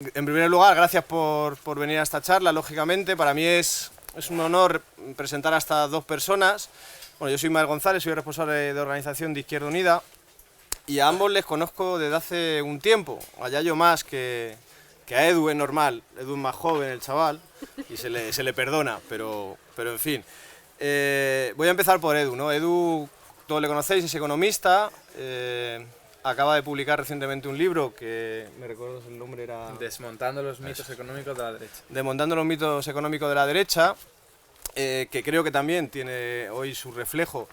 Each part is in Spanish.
En primer lugar, gracias por venir a esta charla. Lógicamente, para mí es un honor presentar a estas dos personas. Bueno, yo soy Ismael González, soy responsable de organización de Izquierda Unida y a ambos les conozco desde hace un tiempo. A Yayo más que a Edu, es normal. Edu es más joven, el chaval, y se le perdona, pero en fin. Voy a empezar por Edu, ¿no? Edu, todos le conocéis, es economista. Acaba de publicar recientemente un libro que, me recuerdo el nombre era... Desmontando los mitos económicos de la derecha. Desmontando los mitos económicos de la derecha, que creo que también tiene hoy su reflejo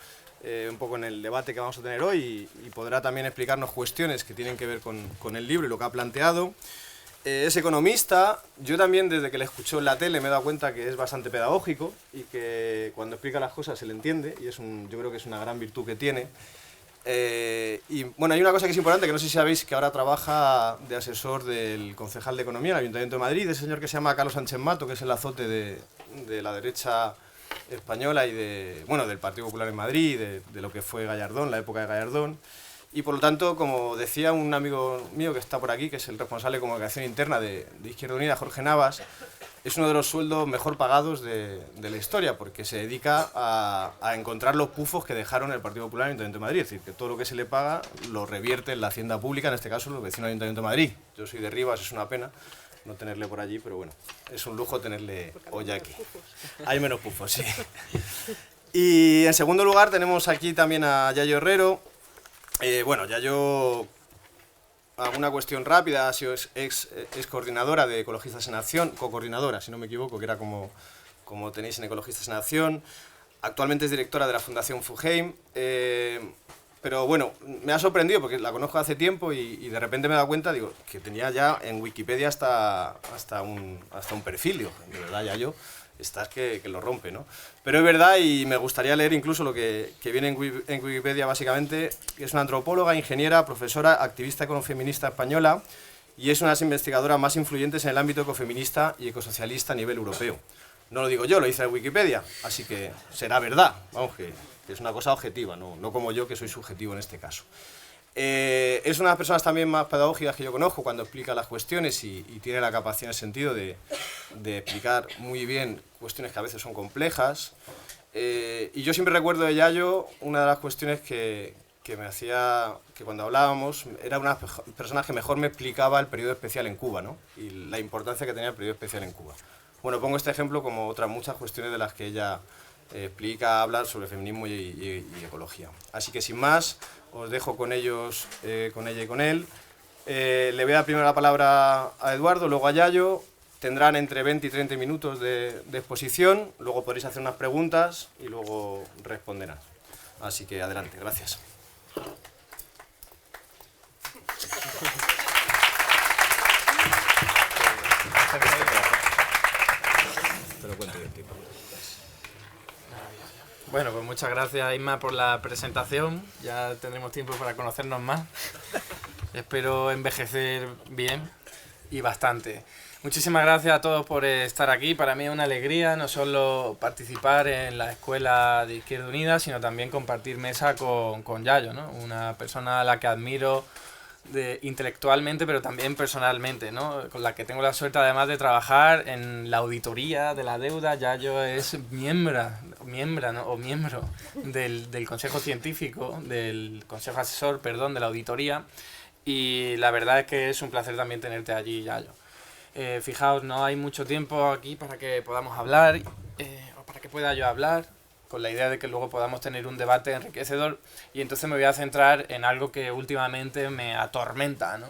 un poco en el debate que vamos a tener hoy y podrá también explicarnos cuestiones que tienen que ver con el libro y lo que ha planteado. Es economista. Yo también, desde que le escucho en la tele, me he dado cuenta que es bastante pedagógico y que cuando explica las cosas se le entiende, y yo creo que es una gran virtud que tiene. Y bueno, hay una cosa que es importante, que no sé si sabéis, que ahora trabaja de asesor del concejal de Economía en el Ayuntamiento de Madrid, ese señor que se llama Carlos Sánchez Mato, que es el azote de la derecha española y del Partido Popular en Madrid, de lo que fue Gallardón, la época de Gallardón. Y por lo tanto, como decía un amigo mío que está por aquí, que es el responsable de comunicación interna de Izquierda Unida, Jorge Navas, es uno de los sueldos mejor pagados de la historia, porque se dedica a encontrar los pufos que dejaron el Partido Popular en el Ayuntamiento de Madrid. Es decir, que todo lo que se le paga lo revierte en la hacienda pública, en este caso los vecinos del Ayuntamiento de Madrid. Yo soy de Rivas, es una pena no tenerle por allí, pero bueno, es un lujo tenerle hoy aquí. Hay menos pufos, sí. Y en segundo lugar tenemos aquí también a Yayo Herrero. Yayo... Alguna cuestión rápida, ha sido ex coordinadora de Ecologistas en Acción, co-coordinadora, si no me equivoco, que era como tenéis en Ecologistas en Acción. Actualmente es directora de la Fundación Fuheim, pero bueno, me ha sorprendido porque la conozco hace tiempo y de repente me he dado cuenta, digo, que tenía ya en Wikipedia hasta un perfil, digo, de verdad, Yayo, estás que lo rompe, ¿no? Pero es verdad, y me gustaría leer incluso lo que viene en Wikipedia básicamente, que es una antropóloga, ingeniera, profesora, activista ecofeminista española y es una de las investigadoras más influyentes en el ámbito ecofeminista y ecosocialista a nivel europeo. No lo digo yo, lo dice en Wikipedia, así que será verdad, vamos, que es una cosa objetiva, no como yo, que soy subjetivo en este caso. Es una de las personas también más pedagógicas que yo conozco cuando explica las cuestiones y tiene la capacidad en el sentido de explicar muy bien cuestiones que a veces son complejas. Y yo siempre recuerdo de Yayo una de las cuestiones que me hacía, que cuando hablábamos, era una de las personas que mejor me explicaba el periodo especial en Cuba, ¿no? Y la importancia que tenía el periodo especial en Cuba. Bueno, pongo este ejemplo como otras muchas cuestiones de las que ella explica, habla sobre feminismo y ecología. Así que sin más, os dejo con ellos, con ella y con él. Le voy a dar primero la palabra a Eduardo, luego a Yayo. Tendrán entre 20 y 30 minutos de exposición, luego podréis hacer unas preguntas y luego responderán. Así que adelante, gracias. Te lo cuento yo, tipo. Bueno, pues muchas gracias, Isma, por la presentación. Ya tendremos tiempo para conocernos más. Espero envejecer bien y bastante. Muchísimas gracias a todos por estar aquí. Para mí es una alegría no solo participar en la Escuela de Izquierda Unida, sino también compartir mesa con Yayo, ¿no? Una persona a la que admiro intelectualmente, pero también personalmente, ¿no? Con la que tengo la suerte además de trabajar en la auditoría de la deuda. Yayo es miembro del Consejo Científico, del Consejo Asesor, perdón, de la auditoría, y la verdad es que es un placer también tenerte allí, Yayo. Fijaos, no hay mucho tiempo aquí para que podamos hablar, o para que pueda yo hablar, con la idea de que luego podamos tener un debate enriquecedor, y entonces me voy a centrar en algo que últimamente me atormenta, ¿no?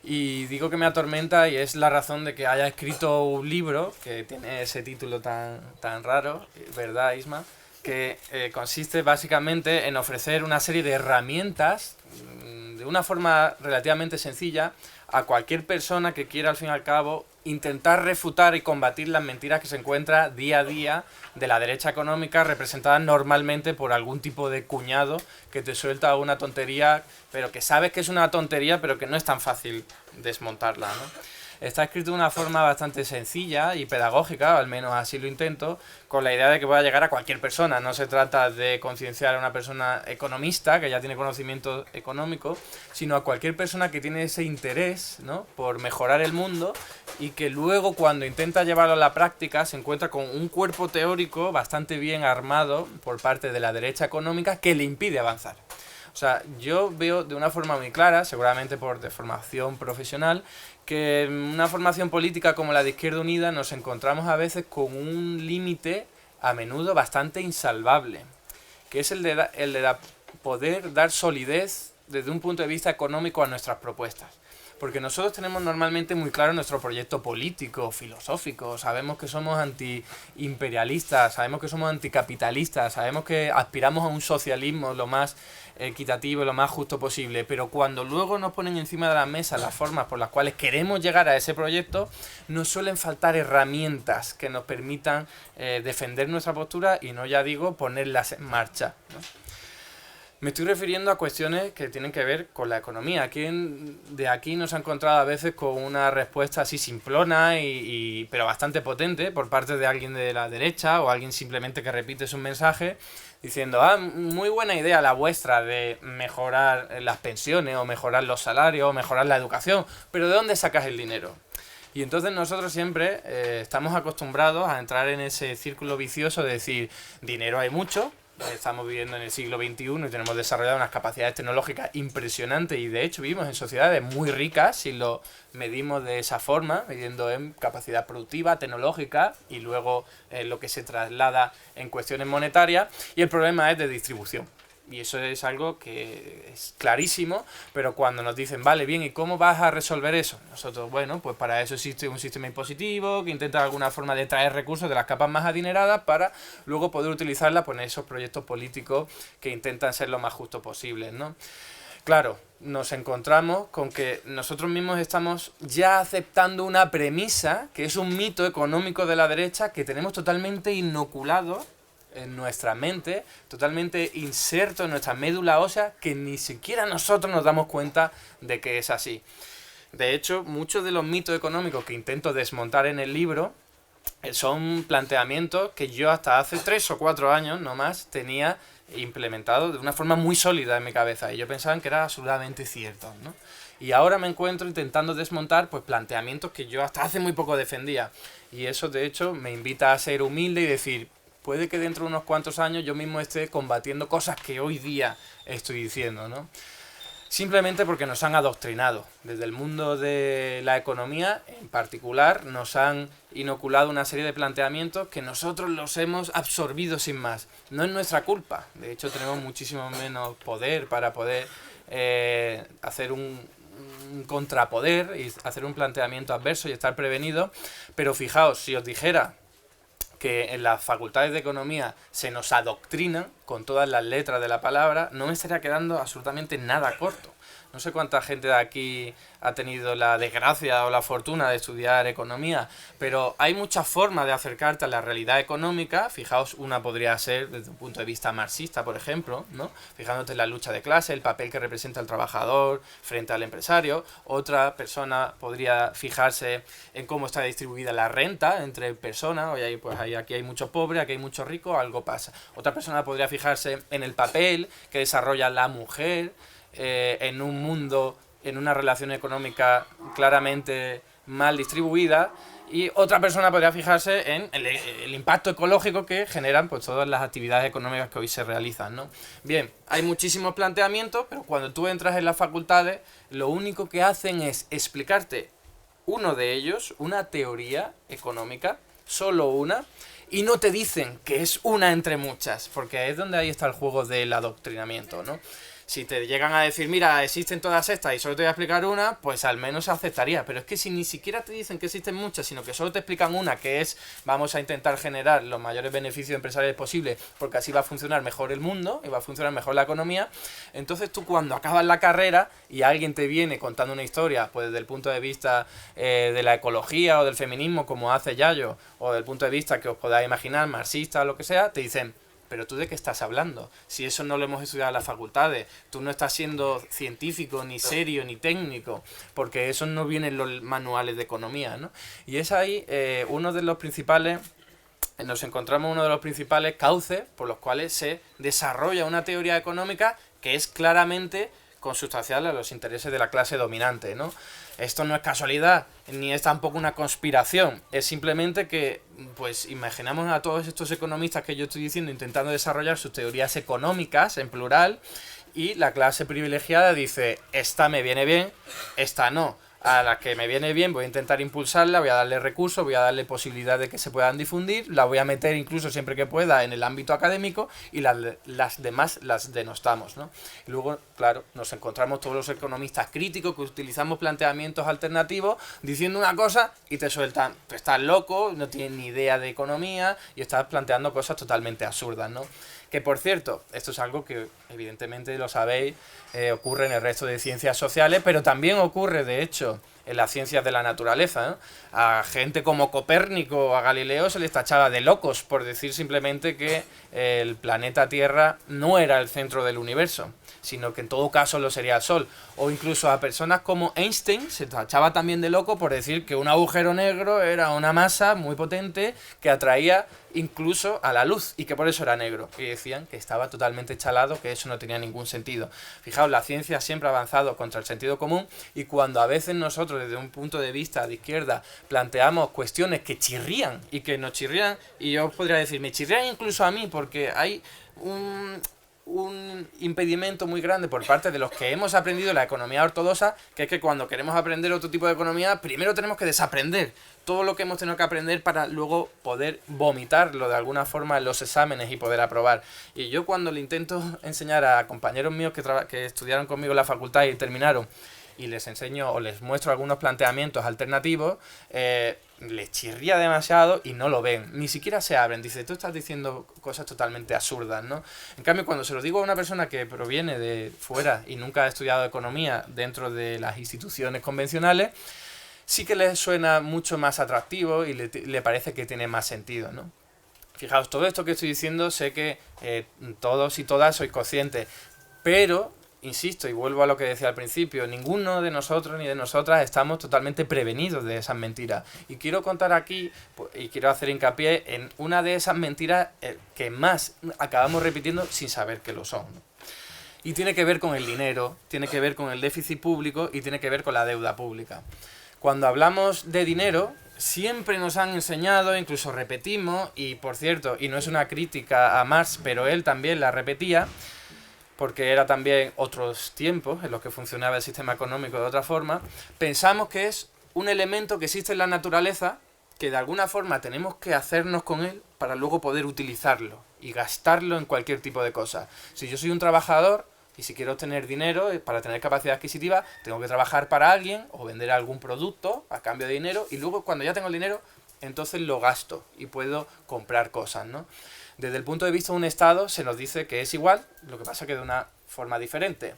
Y digo que me atormenta y es la razón de que haya escrito un libro que tiene ese título tan raro, ¿verdad, Isma? Que consiste básicamente en ofrecer una serie de herramientas de una forma relativamente sencilla a cualquier persona que quiera, al fin y al cabo, intentar refutar y combatir las mentiras que se encuentra día a día de la derecha económica, representada normalmente por algún tipo de cuñado que te suelta una tontería, pero que sabes que es una tontería, pero que no es tan fácil desmontarla, ¿no? está escrito de una forma bastante sencilla y pedagógica, al menos así lo intento, con la idea de que pueda llegar a cualquier persona. No se trata de concienciar a una persona economista que ya tiene conocimiento económico, sino a cualquier persona que tiene ese interés, ¿no?, por mejorar el mundo y que luego cuando intenta llevarlo a la práctica se encuentra con un cuerpo teórico bastante bien armado por parte de la derecha económica que le impide avanzar. O sea, yo veo de una forma muy clara, seguramente por deformación profesional, que en una formación política como la de Izquierda Unida nos encontramos a veces con un límite a menudo bastante insalvable, que es el de poder dar solidez desde un punto de vista económico a nuestras propuestas. Porque nosotros tenemos normalmente muy claro nuestro proyecto político, filosófico, sabemos que somos antiimperialistas, sabemos que somos anticapitalistas, sabemos que aspiramos a un socialismo lo más equitativo y lo más justo posible, pero cuando luego nos ponen encima de la mesa las formas por las cuales queremos llegar a ese proyecto, nos suelen faltar herramientas que nos permitan defender nuestra postura y no, ya digo, ponerlas en marcha, ¿no? Me estoy refiriendo a cuestiones que tienen que ver con la economía. ¿Quién de aquí nos ha encontrado a veces con una respuesta así simplona pero bastante potente por parte de alguien de la derecha o alguien simplemente que repite su mensaje diciendo, muy buena idea la vuestra de mejorar las pensiones o mejorar los salarios o mejorar la educación, pero ¿de dónde sacas el dinero? Y entonces nosotros siempre estamos acostumbrados a entrar en ese círculo vicioso de decir, dinero hay mucho. Estamos viviendo en el siglo XXI y tenemos desarrollado unas capacidades tecnológicas impresionantes y de hecho vivimos en sociedades muy ricas si lo medimos de esa forma, midiendo en capacidad productiva, tecnológica y luego lo que se traslada en cuestiones monetarias, y el problema es de distribución. Y eso es algo que es clarísimo, pero cuando nos dicen, vale, bien, ¿y cómo vas a resolver eso? Nosotros, bueno, pues para eso existe un sistema impositivo que intenta de alguna forma de traer recursos de las capas más adineradas para luego poder utilizarla pues, en esos proyectos políticos que intentan ser lo más justo posible, ¿no? Claro, nos encontramos con que nosotros mismos estamos ya aceptando una premisa, que es un mito económico de la derecha, que tenemos totalmente inoculado en nuestra mente, totalmente inserto en nuestra médula ósea, que ni siquiera nosotros nos damos cuenta de que es así. De hecho, muchos de los mitos económicos que intento desmontar en el libro son planteamientos que yo hasta hace 3 o 4 años no más tenía implementado de una forma muy sólida en mi cabeza y yo pensaba que eran absolutamente ciertos, ¿no? Y ahora me encuentro intentando desmontar pues planteamientos que yo hasta hace muy poco defendía, y eso de hecho me invita a ser humilde y decir, puede que dentro de unos cuantos años yo mismo esté combatiendo cosas que hoy día estoy diciendo, ¿no? Simplemente porque nos han adoctrinado. Desde el mundo de la economía, en particular, nos han inoculado una serie de planteamientos que nosotros los hemos absorbido sin más. No es nuestra culpa. De hecho, tenemos muchísimo menos poder para poder hacer un contrapoder y hacer un planteamiento adverso y estar prevenido. Pero fijaos, si os dijera que en las facultades de economía se nos adoctrinan con todas las letras de la palabra, no me estaría quedando absolutamente nada corto. No sé cuánta gente de aquí ha tenido la desgracia o la fortuna de estudiar economía, pero hay muchas formas de acercarte a la realidad económica. Fijaos, una podría ser desde un punto de vista marxista, por ejemplo, ¿no? Fijándote en la lucha de clase, el papel que representa el trabajador frente al empresario. Otra persona podría fijarse en cómo está distribuida la renta entre personas. Oye, pues aquí hay mucho pobre, aquí hay mucho rico, algo pasa. Otra persona podría fijarse en el papel que desarrolla la mujer en un mundo, en una relación económica claramente mal distribuida, y otra persona podría fijarse en el impacto ecológico que generan pues todas las actividades económicas que hoy se realizan, ¿no? Bien, hay muchísimos planteamientos, pero cuando tú entras en las facultades, lo único que hacen es explicarte uno de ellos, una teoría económica, solo una, y no te dicen que es una entre muchas, porque es donde ahí está el juego del adoctrinamiento, ¿no? Si te llegan a decir, mira, existen todas estas y solo te voy a explicar una, pues al menos se aceptaría. Pero es que si ni siquiera te dicen que existen muchas, sino que solo te explican una, que es, vamos a intentar generar los mayores beneficios empresariales posibles, porque así va a funcionar mejor el mundo y va a funcionar mejor la economía, entonces tú cuando acabas la carrera y alguien te viene contando una historia, pues desde el punto de vista de la ecología o del feminismo, como hace Yayo, o del punto de vista que os podáis imaginar, marxista o lo que sea, te dicen, pero ¿tú de qué estás hablando? Si eso no lo hemos estudiado en las facultades, tú no estás siendo científico, ni serio, ni técnico, porque eso no viene en los manuales de economía, ¿no? Y es ahí nos encontramos uno de los principales cauces por los cuales se desarrolla una teoría económica que es claramente consustancial a los intereses de la clase dominante, ¿no? Esto no es casualidad, ni es tampoco una conspiración, es simplemente que, pues, imaginamos a todos estos economistas que yo estoy diciendo intentando desarrollar sus teorías económicas, en plural, y la clase privilegiada dice, esta me viene bien, esta no. A la que me viene bien voy a intentar impulsarla, voy a darle recursos, voy a darle posibilidad de que se puedan difundir, la voy a meter incluso siempre que pueda en el ámbito académico y las demás las denostamos, ¿no? Y luego, claro, nos encontramos todos los economistas críticos que utilizamos planteamientos alternativos diciendo una cosa y te sueltan, tú estás loco, no tienes ni idea de economía y estás planteando cosas totalmente absurdas, ¿no? Que por cierto, esto es algo que evidentemente lo sabéis, ocurre en el resto de ciencias sociales, pero también ocurre de hecho en las ciencias de la naturaleza, ¿no? A gente como Copérnico o a Galileo se les tachaba de locos por decir simplemente que el planeta Tierra no era el centro del universo, sino que en todo caso lo sería el Sol. O incluso a personas como Einstein se tachaba también de loco por decir que un agujero negro era una masa muy potente que atraía incluso a la luz y que por eso era negro. Y decían que estaba totalmente chalado, que eso no tenía ningún sentido. Fijaos, la ciencia siempre ha avanzado contra el sentido común y cuando a veces nosotros desde un punto de vista de izquierda planteamos cuestiones que chirrían y que nos chirrían, y yo podría decir, me chirrían incluso a mí porque hay un impedimento muy grande por parte de los que hemos aprendido la economía ortodoxa, que es que cuando queremos aprender otro tipo de economía, primero tenemos que desaprender todo lo que hemos tenido que aprender para luego poder vomitarlo de alguna forma en los exámenes y poder aprobar. Y yo cuando le intento enseñar a compañeros míos que estudiaron conmigo en la facultad y terminaron, y les enseño o les muestro algunos planteamientos alternativos, les chirría demasiado y no lo ven, ni siquiera se abren, dice, tú estás diciendo cosas totalmente absurdas, ¿no? En cambio, cuando se lo digo a una persona que proviene de fuera y nunca ha estudiado economía dentro de las instituciones convencionales, sí que les suena mucho más atractivo y le parece que tiene más sentido, ¿no? Fijaos, todo esto que estoy diciendo sé que todos y todas sois conscientes, pero insisto y vuelvo a lo que decía al principio, ninguno de nosotros ni de nosotras estamos totalmente prevenidos de esas mentiras. Y quiero contar aquí, y quiero hacer hincapié en una de esas mentiras que más acabamos repitiendo sin saber que lo son, ¿no? Y tiene que ver con el dinero, tiene que ver con el déficit público y tiene que ver con la deuda pública. Cuando hablamos de dinero, siempre nos han enseñado, incluso repetimos, y por cierto, y no es una crítica a Marx, pero él también la repetía, porque era también otros tiempos en los que funcionaba el sistema económico de otra forma, pensamos que es un elemento que existe en la naturaleza, que de alguna forma tenemos que hacernos con él para luego poder utilizarlo y gastarlo en cualquier tipo de cosa. Si yo soy un trabajador y si quiero tener dinero para tener capacidad adquisitiva, tengo que trabajar para alguien o vender algún producto a cambio de dinero y luego cuando ya tengo el dinero, entonces lo gasto y puedo comprar cosas, ¿no? Desde el punto de vista de un Estado se nos dice que es igual, lo que pasa que de una forma diferente.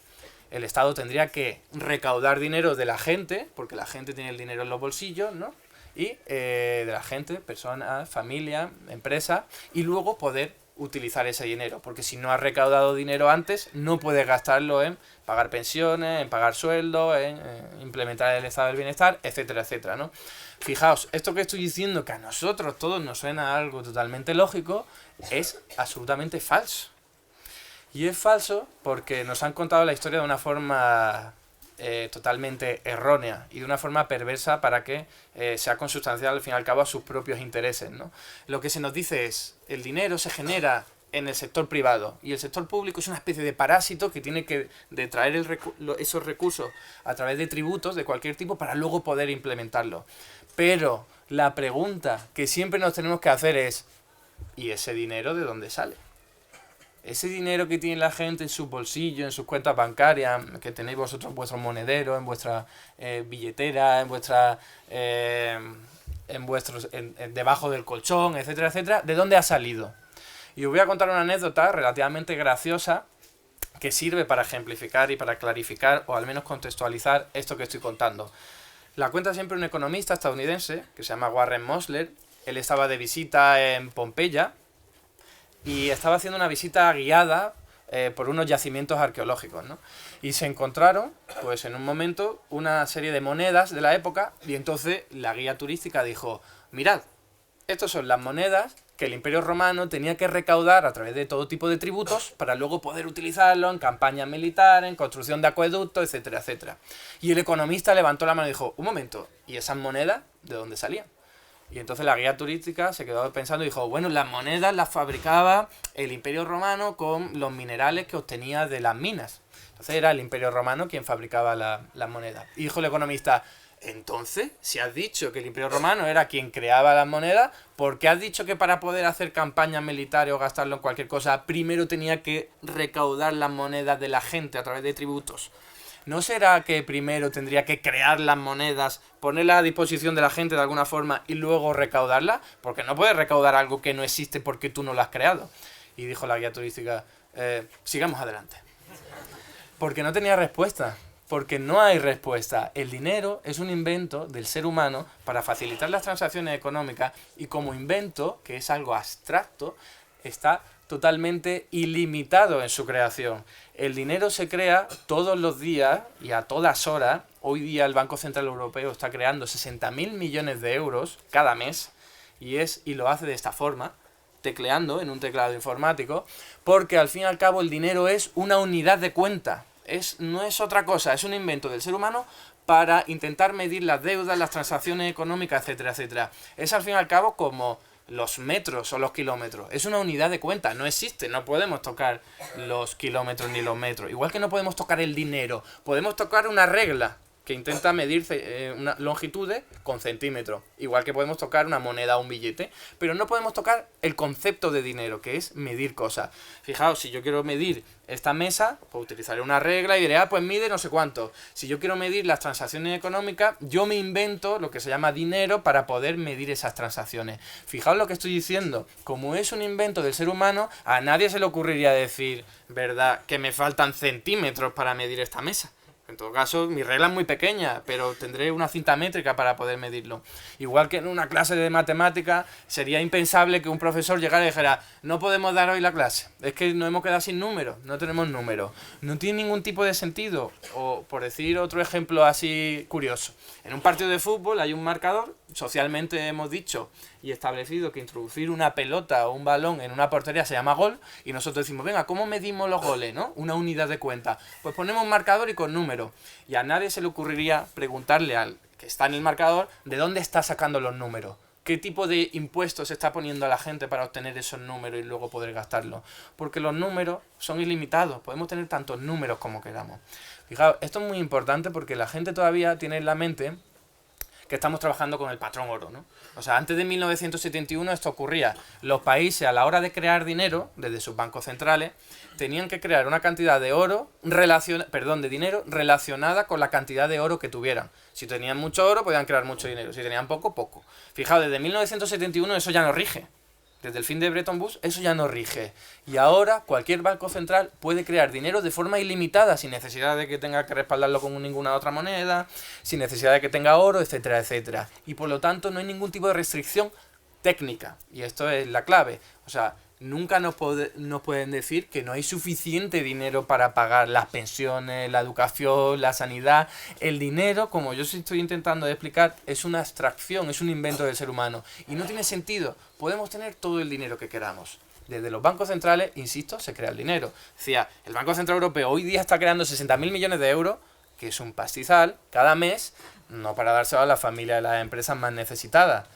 El Estado tendría que recaudar dinero de la gente, porque la gente tiene el dinero en los bolsillos, ¿no? Y de la gente, personas, familia, empresa, y luego poder utilizar ese dinero, porque si no has recaudado dinero antes, no puedes gastarlo en pagar pensiones, en pagar sueldos, en implementar el estado del bienestar, etcétera, etcétera, ¿no? Fijaos, esto que estoy diciendo, que a nosotros todos nos suena algo totalmente lógico, es absolutamente falso. Y es falso porque nos han contado la historia de una forma totalmente errónea y de una forma perversa para que sea consustancial al fin y al cabo a sus propios intereses, ¿no? Lo que se nos dice es, el dinero se genera en el sector privado y el sector público es una especie de parásito que tiene que traer esos recursos a través de tributos de cualquier tipo para luego poder implementarlo. Pero la pregunta que siempre nos tenemos que hacer es, ¿y ese dinero de dónde sale? Ese dinero que tiene la gente en sus bolsillos, en sus cuentas bancarias, que tenéis vosotros en vuestros monederos, en vuestra billetera, debajo del colchón, etcétera, etcétera, ¿de dónde ha salido? Y os voy a contar una anécdota relativamente graciosa que sirve para ejemplificar y para clarificar o al menos contextualizar esto que estoy contando. La cuenta siempre un economista estadounidense que se llama Warren Mosler. Él estaba de visita en Pompeya y estaba haciendo una visita guiada por unos yacimientos arqueológicos, ¿no? Y se encontraron, pues en un momento, una serie de monedas de la época, y entonces la guía turística dijo, mirad, estas son las monedas que el Imperio Romano tenía que recaudar a través de todo tipo de tributos para luego poder utilizarlo en campañas militares, en construcción de acueductos, etcétera, etcétera. Y el economista levantó la mano y dijo, un momento, ¿y esas monedas de dónde salían? Y entonces la guía turística se quedó pensando y dijo, bueno, las monedas las fabricaba el Imperio Romano con los minerales que obtenía de las minas. Entonces era el Imperio Romano quien fabricaba las monedas. Y dijo el economista, entonces, si has dicho que el Imperio Romano era quien creaba las monedas, ¿por qué has dicho que para poder hacer campañas militares o gastarlo en cualquier cosa, primero tenía que recaudar las monedas de la gente a través de tributos? ¿No será que primero tendría que crear las monedas, ponerlas a disposición de la gente de alguna forma y luego recaudarlas? Porque no puedes recaudar algo que no existe porque tú no lo has creado. Y dijo la guía turística, sigamos adelante. Porque no tenía respuesta. Porque no hay respuesta. El dinero es un invento del ser humano para facilitar las transacciones económicas y como invento, que es algo abstracto, está totalmente ilimitado en su creación. El dinero se crea todos los días y a todas horas. Hoy día el Banco Central Europeo está creando 60.000 millones de euros cada mes y lo hace de esta forma, tecleando en un teclado informático, porque al fin y al cabo el dinero es una unidad de cuenta. No es otra cosa, es un invento del ser humano para intentar medir las deudas, las transacciones económicas, etcétera, etcétera. Es al fin y al cabo como los metros o los kilómetros. Es una unidad de cuenta, no existe, no podemos tocar los kilómetros ni los metros. Igual que no podemos tocar el dinero, podemos tocar una regla que intenta medir una longitudes con centímetros. Igual que podemos tocar una moneda o un billete, pero no podemos tocar el concepto de dinero, que es medir cosas. Fijaos, si yo quiero medir esta mesa, pues utilizaré una regla y diré, pues mide no sé cuánto. Si yo quiero medir las transacciones económicas, yo me invento lo que se llama dinero para poder medir esas transacciones. Fijaos lo que estoy diciendo. Como es un invento del ser humano, a nadie se le ocurriría decir, ¿verdad?, que me faltan centímetros para medir esta mesa. En todo caso, mi regla es muy pequeña, pero tendré una cinta métrica para poder medirlo. Igual que en una clase de matemáticas, sería impensable que un profesor llegara y dijera, no podemos dar hoy la clase, es que nos hemos quedado sin números, no tenemos números. No tiene ningún tipo de sentido. O, por decir otro ejemplo así curioso, en un partido de fútbol hay un marcador, socialmente hemos dicho y establecido que introducir una pelota o un balón en una portería se llama gol, y nosotros decimos, venga, ¿cómo medimos los goles, no? Una unidad de cuenta. Pues ponemos un marcador y con números. Y a nadie se le ocurriría preguntarle al que está en el marcador de dónde está sacando los números. ¿Qué tipo de impuestos está poniendo a la gente para obtener esos números y luego poder gastarlos? Porque los números son ilimitados. Podemos tener tantos números como queramos. Fijaos, esto es muy importante porque la gente todavía tiene en la mente que estamos trabajando con el patrón oro, ¿no? O sea, antes de 1971 esto ocurría. Los países, a la hora de crear dinero, desde sus bancos centrales, tenían que crear una cantidad de de dinero relacionada con la cantidad de oro que tuvieran. Si tenían mucho oro, podían crear mucho dinero. Si tenían poco, poco. Fijaos, desde 1971 eso ya no rige. Desde el fin de Bretton Woods eso ya no rige. Y ahora cualquier banco central puede crear dinero de forma ilimitada, sin necesidad de que tenga que respaldarlo con ninguna otra moneda, sin necesidad de que tenga oro, etcétera, etcétera. Y por lo tanto no hay ningún tipo de restricción técnica. Y esto es la clave. O sea, nunca nos pueden decir que no hay suficiente dinero para pagar las pensiones, la educación, la sanidad. El dinero, como yo estoy intentando explicar, es una abstracción, es un invento del ser humano. Y no tiene sentido. Podemos tener todo el dinero que queramos. Desde los bancos centrales, insisto, se crea el dinero. Decía, el Banco Central Europeo hoy día está creando 60.000 millones de euros, que es un pastizal, cada mes, no para dárselo a las familias de las empresas más necesitadas.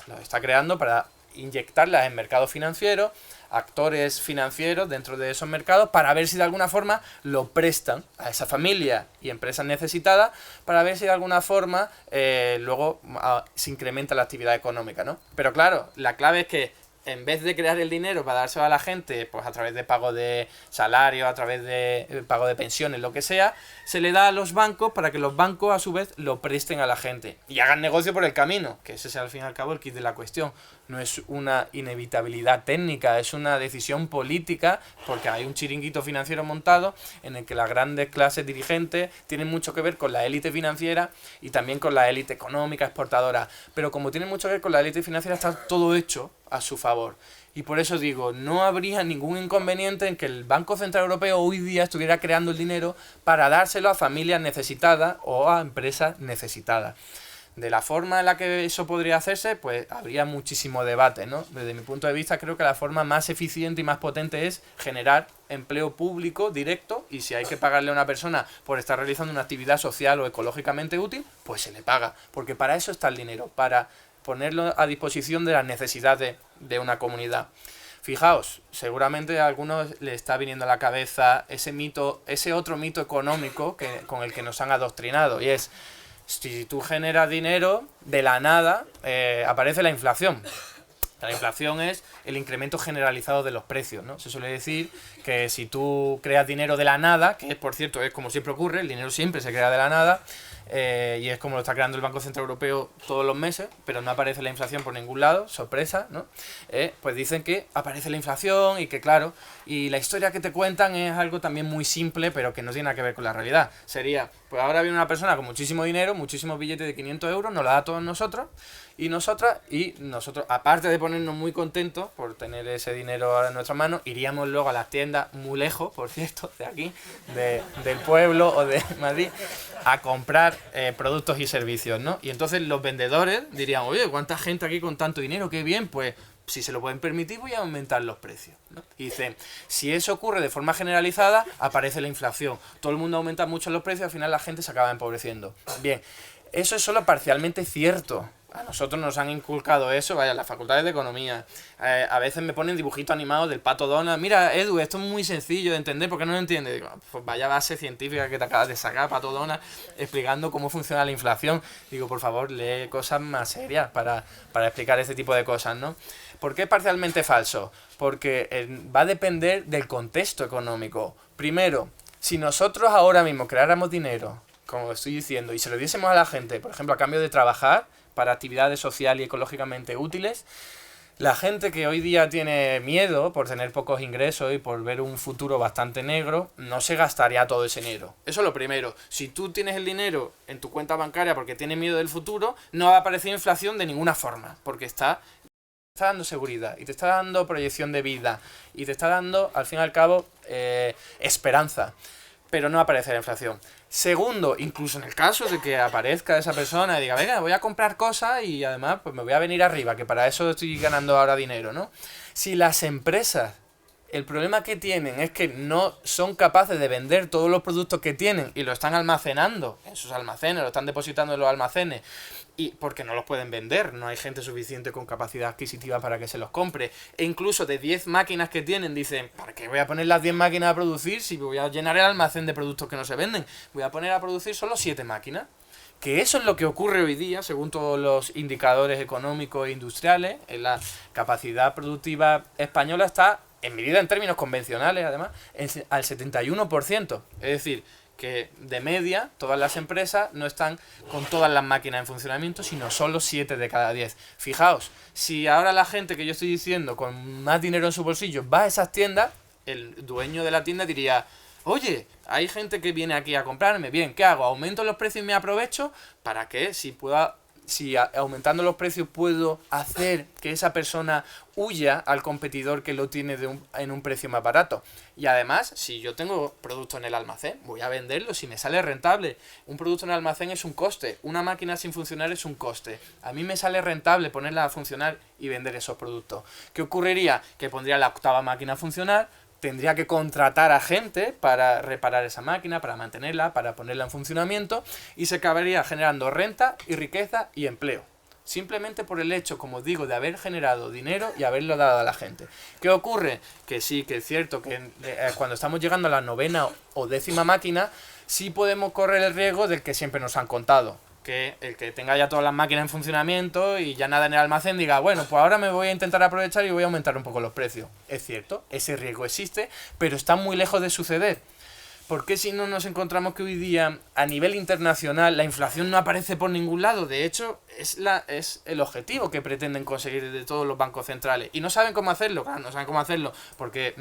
Los está creando para inyectarlas en mercados financieros, actores financieros dentro de esos mercados, para ver si de alguna forma lo prestan a esa familia y empresas necesitadas, para ver si de alguna forma luego se incrementa la actividad económica, ¿no? Pero claro, la clave es que en vez de crear el dinero para dárselo a la gente, pues a través de pago de salario, a través de pago de pensiones, lo que sea, se le da a los bancos para que los bancos a su vez lo presten a la gente y hagan negocio por el camino, que ese es al fin y al cabo el kit de la cuestión. No es una inevitabilidad técnica, es una decisión política, porque hay un chiringuito financiero montado en el que las grandes clases dirigentes tienen mucho que ver con la élite financiera y también con la élite económica exportadora. Pero como tienen mucho que ver con la élite financiera, está todo hecho a su favor. Y por eso digo, no habría ningún inconveniente en que el Banco Central Europeo hoy día estuviera creando el dinero para dárselo a familias necesitadas o a empresas necesitadas. De la forma en la que eso podría hacerse, pues habría muchísimo debate, ¿no? Desde mi punto de vista, creo que la forma más eficiente y más potente es generar empleo público directo, y si hay que pagarle a una persona por estar realizando una actividad social o ecológicamente útil, pues se le paga, porque para eso está el dinero, para ponerlo a disposición de las necesidades de una comunidad. Fijaos, seguramente a algunos le está viniendo a la cabeza ese mito, ese otro mito económico con el que nos han adoctrinado, y es: si tú generas dinero, de la nada aparece la inflación. La inflación es el incremento generalizado de los precios, ¿no? Se suele decir que si tú creas dinero de la nada, que por cierto es como siempre ocurre, el dinero siempre se crea de la nada, y es como lo está creando el Banco Central Europeo todos los meses, pero no aparece la inflación por ningún lado, sorpresa, ¿no? Pues dicen que aparece la inflación y que claro, y la historia que te cuentan es algo también muy simple, pero que no tiene nada que ver con la realidad. Sería, pues ahora viene una persona con muchísimo dinero, muchísimos billetes de 500 euros, nos la da a todos nosotros, y nosotros, aparte de ponernos muy contentos por tener ese dinero en nuestras manos, iríamos luego a las tiendas, muy lejos, por cierto, de aquí, del pueblo o de Madrid, a comprar productos y servicios, ¿no? Y entonces los vendedores dirían: oye, ¿cuánta gente aquí con tanto dinero? ¡Qué bien! Pues si se lo pueden permitir, voy a aumentar los precios, ¿no? Y dicen, si eso ocurre de forma generalizada, aparece la inflación. Todo el mundo aumenta mucho los precios, al final la gente se acaba empobreciendo. Bien, eso es solo parcialmente cierto. A nosotros nos han inculcado eso, vaya, las facultades de economía. A veces me ponen dibujitos animados del pato Donald. Mira, Edu, esto es muy sencillo de entender, ¿por qué no lo entiendes? Digo, pues vaya base científica que te acabas de sacar, pato Donald, explicando cómo funciona la inflación. Digo, por favor, lee cosas más serias para explicar este tipo de cosas, ¿no? ¿Por qué es parcialmente falso? Porque va a depender del contexto económico. Primero, si nosotros ahora mismo creáramos dinero, como estoy diciendo, y se lo diésemos a la gente, por ejemplo, a cambio de trabajar para actividades sociales y ecológicamente útiles, la gente que hoy día tiene miedo por tener pocos ingresos y por ver un futuro bastante negro, no se gastaría todo ese dinero. Eso es lo primero. Si tú tienes el dinero en tu cuenta bancaria porque tienes miedo del futuro, no va a aparecer inflación de ninguna forma, porque te está dando seguridad y te está dando proyección de vida y te está dando, al fin y al cabo, esperanza. Pero no aparece la inflación. Segundo, incluso en el caso de que aparezca esa persona y diga, venga, voy a comprar cosas y además pues me voy a venir arriba, que para eso estoy ganando ahora dinero, ¿no? Si las empresas, el problema que tienen es que no son capaces de vender todos los productos que tienen y lo están almacenando en sus almacenes, lo están depositando en los almacenes, y porque no los pueden vender, no hay gente suficiente con capacidad adquisitiva para que se los compre. E incluso de 10 máquinas que tienen, dicen, ¿para qué voy a poner las 10 máquinas a producir si voy a llenar el almacén de productos que no se venden? Voy a poner a producir solo 7 máquinas. Que eso es lo que ocurre hoy día, según todos los indicadores económicos e industriales. En la capacidad productiva española está, en medida en términos convencionales además, al 71%. Es decir, que de media todas las empresas no están con todas las máquinas en funcionamiento, sino solo 7 de cada 10. Fijaos, si ahora la gente que yo estoy diciendo con más dinero en su bolsillo va a esas tiendas, el dueño de la tienda diría, oye, hay gente que viene aquí a comprarme, bien, ¿qué hago? ¿Aumento los precios y me aprovecho? ¿Para qué? Si aumentando los precios puedo hacer que esa persona huya al competidor que lo tiene en un precio más barato. Y además, si yo tengo producto en el almacén, voy a venderlo si me sale rentable. Un producto en el almacén es un coste, una máquina sin funcionar es un coste. A mí me sale rentable ponerla a funcionar y vender esos productos. ¿Qué ocurriría? Que pondría la octava máquina a funcionar, tendría que contratar a gente para reparar esa máquina, para mantenerla, para ponerla en funcionamiento, y se acabaría generando renta y riqueza y empleo. Simplemente por el hecho, como digo, de haber generado dinero y haberlo dado a la gente. ¿Qué ocurre? Que sí, que es cierto que cuando estamos llegando a la 9ª o 10ª máquina, sí podemos correr el riesgo del que siempre nos han contado. Que el que tenga ya todas las máquinas en funcionamiento y ya nada en el almacén diga, bueno, pues ahora me voy a intentar aprovechar y voy a aumentar un poco los precios. Es cierto, ese riesgo existe, pero está muy lejos de suceder. ¿Por qué si no nos encontramos que hoy día a nivel internacional la inflación no aparece por ningún lado? De hecho, es el objetivo que pretenden conseguir de todos los bancos centrales. Y no saben cómo hacerlo, claro, no saben cómo hacerlo porque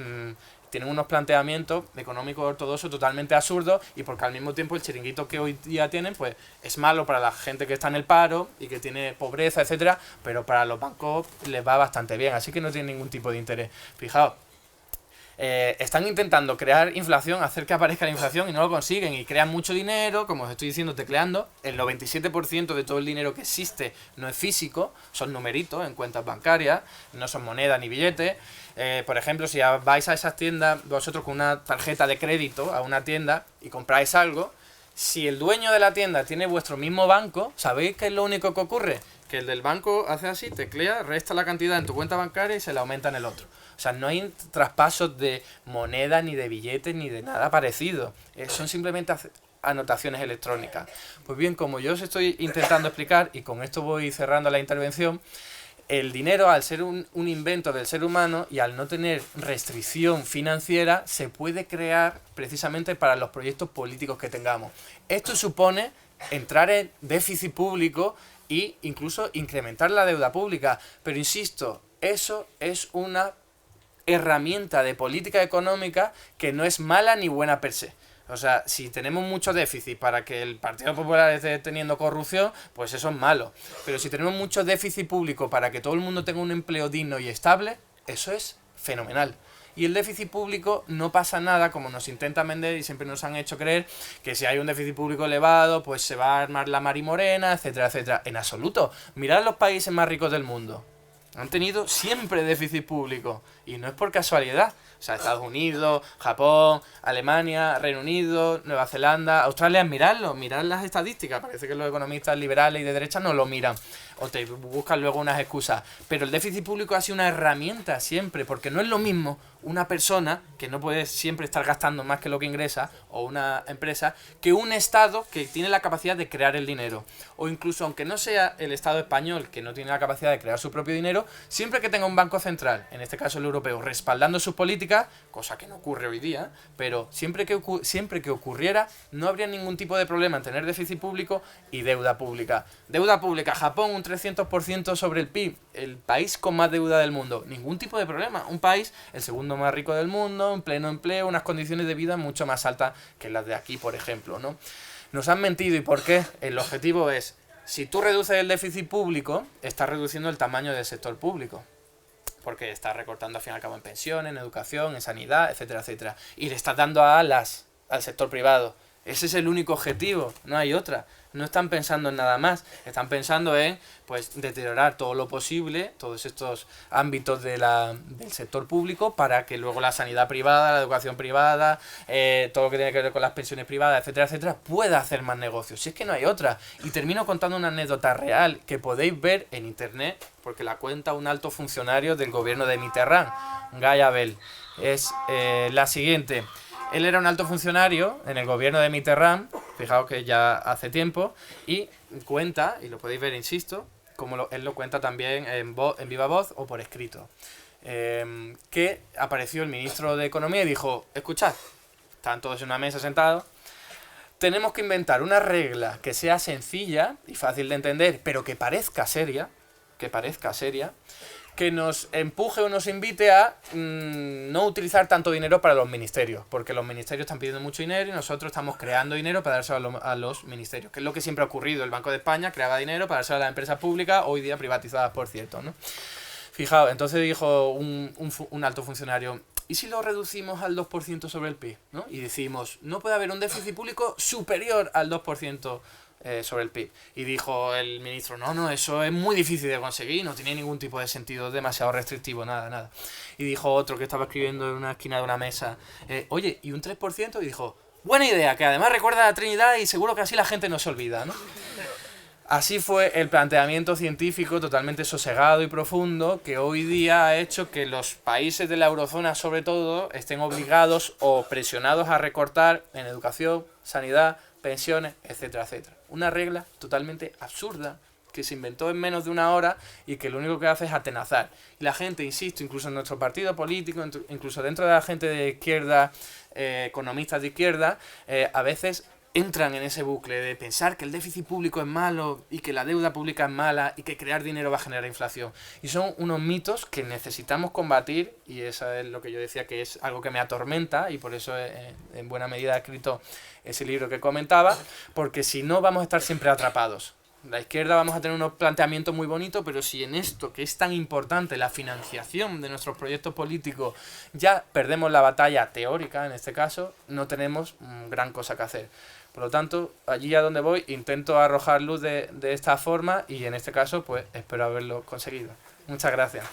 tienen unos planteamientos económicos ortodoxos totalmente absurdos y porque al mismo tiempo el chiringuito que hoy día tienen pues es malo para la gente que está en el paro y que tiene pobreza, etcétera, pero para los bancos les va bastante bien, así que no tienen ningún tipo de interés. Fijaos, están intentando crear inflación, hacer que aparezca la inflación y no lo consiguen y crean mucho dinero, como os estoy diciendo, tecleando. El 97% de todo el dinero que existe no es físico, son numeritos en cuentas bancarias, no son monedas ni billetes. Por ejemplo, si vais a esas tiendas, vosotros con una tarjeta de crédito a una tienda y compráis algo, si el dueño de la tienda tiene vuestro mismo banco, ¿sabéis qué es lo único que ocurre? Que el del banco hace así, teclea, resta la cantidad en tu cuenta bancaria y se la aumenta en el otro. O sea, no hay traspasos de moneda, ni de billetes, ni de nada parecido. Son simplemente anotaciones electrónicas. Pues bien, como yo os estoy intentando explicar, y con esto voy cerrando la intervención, el dinero, al ser un invento del ser humano y al no tener restricción financiera, se puede crear precisamente para los proyectos políticos que tengamos. Esto supone entrar en déficit público e incluso incrementar la deuda pública. Pero insisto, eso es una herramienta de política económica que no es mala ni buena per se. O sea, si tenemos mucho déficit para que el Partido Popular esté teniendo corrupción, pues eso es malo. Pero si tenemos mucho déficit público para que todo el mundo tenga un empleo digno y estable, eso es fenomenal. Y el déficit público no pasa nada, como nos intentan vender y siempre nos han hecho creer que si hay un déficit público elevado, pues se va a armar la marimorena, etcétera, etcétera. En absoluto. Mirad los países más ricos del mundo. Han tenido siempre déficit público. Y no es por casualidad. O sea, Estados Unidos, Japón, Alemania, Reino Unido, Nueva Zelanda, Australia, miradlo, mirad las estadísticas. Parece que los economistas liberales y de derecha no lo miran. O te buscan luego unas excusas. Pero el déficit público ha sido una herramienta siempre. Porque no es lo mismo una persona, que no puede siempre estar gastando más que lo que ingresa, o una empresa, que un Estado que tiene la capacidad de crear el dinero. O incluso, aunque no sea el Estado español, que no tiene la capacidad de crear su propio dinero, siempre que tenga un banco central, en este caso el europeo, respaldando sus políticas, cosa que no ocurre hoy día, pero siempre que ocurriera, no habría ningún tipo de problema en tener déficit público y deuda pública. Deuda pública, Japón un 300% sobre el PIB, el país con más deuda del mundo, ningún tipo de problema. Un país, el segundo más rico del mundo, en pleno empleo, unas condiciones de vida mucho más altas que las de aquí, por ejemplo, ¿no? Nos han mentido. ¿Y por qué? El objetivo es, si tú reduces el déficit público, estás reduciendo el tamaño del sector público. Porque estás recortando al fin y al cabo en pensiones, en educación, en sanidad, etcétera, etcétera. Y le estás dando alas al sector privado. Ese es el único objetivo, no hay otra. No están pensando en nada más, están pensando en pues deteriorar todo lo posible, todos estos ámbitos del sector público, para que luego la sanidad privada, la educación privada, todo lo que tiene que ver con las pensiones privadas, etcétera, etcétera, pueda hacer más negocios. Si es que no hay otra. Y termino contando una anécdota real que podéis ver en internet, porque la cuenta un alto funcionario del gobierno de Mitterrand, Guy Abel. Es la siguiente. Él era un alto funcionario en el gobierno de Mitterrand, fijaos que ya hace tiempo, y cuenta, y lo podéis ver, insisto, como él lo cuenta también en viva voz o por escrito, que apareció el ministro de Economía y dijo, escuchad, están todos en una mesa sentados, tenemos que inventar una regla que sea sencilla y fácil de entender, pero que parezca seria, que nos empuje o nos invite a no utilizar tanto dinero para los ministerios, porque los ministerios están pidiendo mucho dinero y nosotros estamos creando dinero para dárselo a los ministerios, que es lo que siempre ha ocurrido. El Banco de España creaba dinero para dárselo a las empresas públicas, hoy día privatizadas, por cierto, ¿no? Fijaos, entonces dijo un alto funcionario, ¿y si lo reducimos al 2% sobre el PIB? ¿No? Y decimos, no puede haber un déficit público superior al 2% sobre el PIB. Y dijo el ministro, no, eso es muy difícil de conseguir, no tiene ningún tipo de sentido, es demasiado restrictivo, nada. Y dijo otro que estaba escribiendo en una esquina de una mesa, oye, ¿y un 3%? Y dijo, buena idea, que además recuerda a la Trinidad y seguro que así la gente no se olvida, ¿no? Así fue el planteamiento científico totalmente sosegado y profundo que hoy día ha hecho que los países de la eurozona, sobre todo, estén obligados o presionados a recortar en educación, sanidad, pensiones, etcétera, etcétera. Una regla totalmente absurda que se inventó en menos de una hora y que lo único que hace es atenazar. Y la gente, insisto, incluso en nuestro partido político, incluso dentro de la gente de izquierda, economistas de izquierda, a veces entran en ese bucle de pensar que el déficit público es malo y que la deuda pública es mala y que crear dinero va a generar inflación. Y son unos mitos que necesitamos combatir, y eso es lo que yo decía, que es algo que me atormenta, y por eso en buena medida he escrito ese libro que comentaba, porque si no vamos a estar siempre atrapados. La izquierda vamos a tener unos planteamientos muy bonitos, pero si en esto, que es tan importante, la financiación de nuestros proyectos políticos, ya perdemos la batalla teórica, en este caso, no tenemos gran cosa que hacer. Por lo tanto, allí a donde voy, intento arrojar luz de esta forma, y en este caso, pues espero haberlo conseguido. Muchas gracias.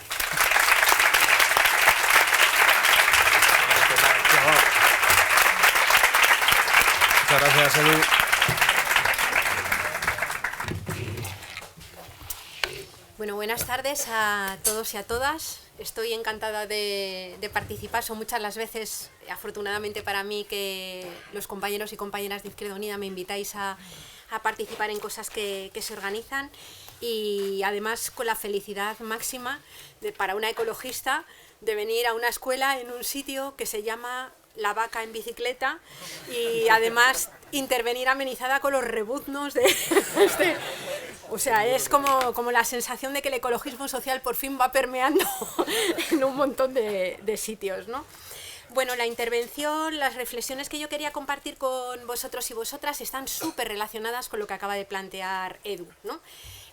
Muchas gracias, Edu. Bueno, buenas tardes a todos y a todas. Estoy encantada de participar. Son muchas las veces, afortunadamente para mí, que los compañeros y compañeras de Izquierda Unida me invitáis a participar en cosas que se organizan, y además con la felicidad máxima para una ecologista de venir a una escuela en un sitio que se llama La Vaca en Bicicleta, y además intervenir amenizada con los rebuznos de o sea, es como la sensación de que el ecologismo social por fin va permeando en un montón de sitios, ¿no? Bueno, la intervención, las reflexiones que yo quería compartir con vosotros y vosotras están súper relacionadas con lo que acaba de plantear Edu, ¿no?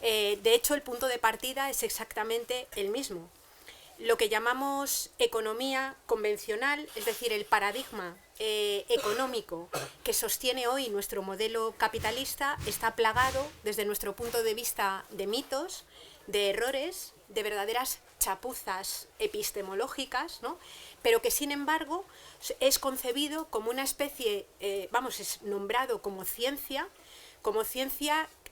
De hecho, el punto de partida es exactamente el mismo. Lo que llamamos economía convencional, es decir, el paradigma económico que sostiene hoy nuestro modelo capitalista, está plagado, desde nuestro punto de vista, de mitos, de errores, de verdaderas chapuzas epistemológicas, ¿no? Pero que sin embargo es concebido como una especie, es nombrado como ciencia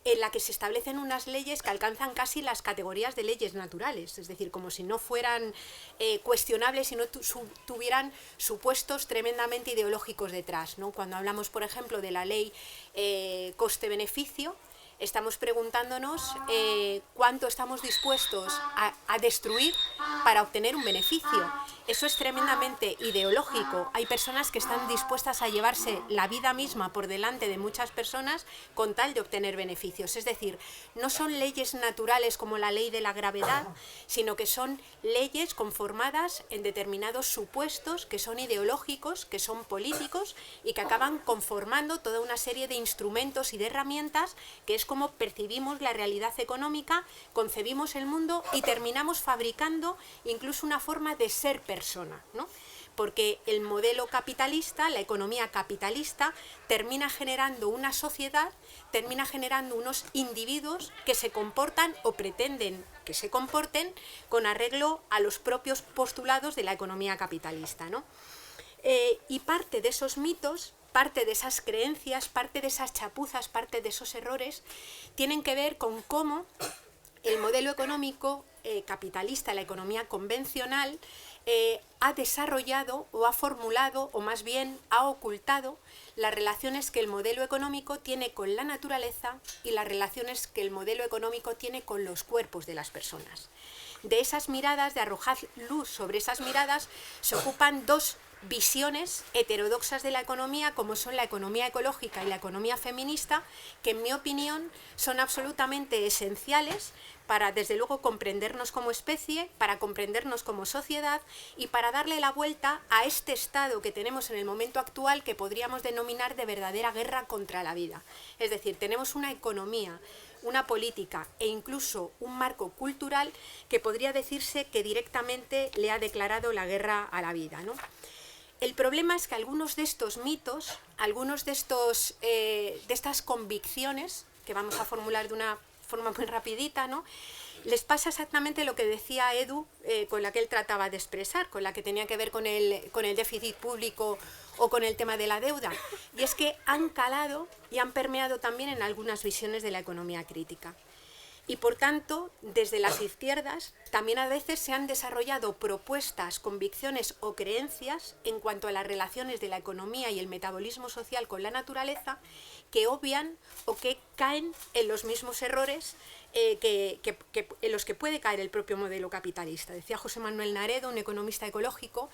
en la que se establecen unas leyes que alcanzan casi las categorías de leyes naturales, es decir, como si no fueran cuestionables y no tuvieran supuestos tremendamente ideológicos detrás, ¿no? Cuando hablamos, por ejemplo, de la ley coste-beneficio, estamos preguntándonos cuánto estamos dispuestos a destruir para obtener un beneficio. Eso es tremendamente ideológico. Hay personas que están dispuestas a llevarse la vida misma por delante de muchas personas con tal de obtener beneficios. Es decir, no son leyes naturales como la ley de la gravedad, sino que son leyes conformadas en determinados supuestos que son ideológicos, que son políticos y que acaban conformando toda una serie de instrumentos y de herramientas que es como percibimos la realidad económica, concebimos el mundo y terminamos fabricando incluso una forma de ser persona, ¿no? Porque el modelo capitalista, la economía capitalista, termina generando una sociedad, termina generando unos individuos que se comportan o pretenden que se comporten con arreglo a los propios postulados de la economía capitalista, ¿no? Y parte de esos mitos, parte de esas creencias, parte de esas chapuzas, parte de esos errores, tienen que ver con cómo el modelo económico capitalista, la economía convencional, ha desarrollado o ha formulado, o más bien ha ocultado, las relaciones que el modelo económico tiene con la naturaleza y las relaciones que el modelo económico tiene con los cuerpos de las personas. De esas miradas, de arrojar luz sobre esas miradas, se ocupan dos visiones heterodoxas de la economía, como son la economía ecológica y la economía feminista, que en mi opinión son absolutamente esenciales para, desde luego, comprendernos como especie, para comprendernos como sociedad y para darle la vuelta a este estado que tenemos en el momento actual, que podríamos denominar de verdadera guerra contra la vida. Es decir, tenemos una economía, una política e incluso un marco cultural que podría decirse que directamente le ha declarado la guerra a la vida, ¿no? El problema es que algunos de estos mitos, algunos de estas convicciones, que vamos a formular de una forma muy rapidita, ¿no?, les pasa exactamente lo que decía Edu, con la que él trataba de expresar, con la que tenía que ver con el déficit público o con el tema de la deuda. Y es que han calado y han permeado también en algunas visiones de la economía crítica. Y por tanto, desde las izquierdas también a veces se han desarrollado propuestas, convicciones o creencias en cuanto a las relaciones de la economía y el metabolismo social con la naturaleza, que obvian o que caen en los mismos errores en los que puede caer el propio modelo capitalista. Decía José Manuel Naredo, un economista ecológico,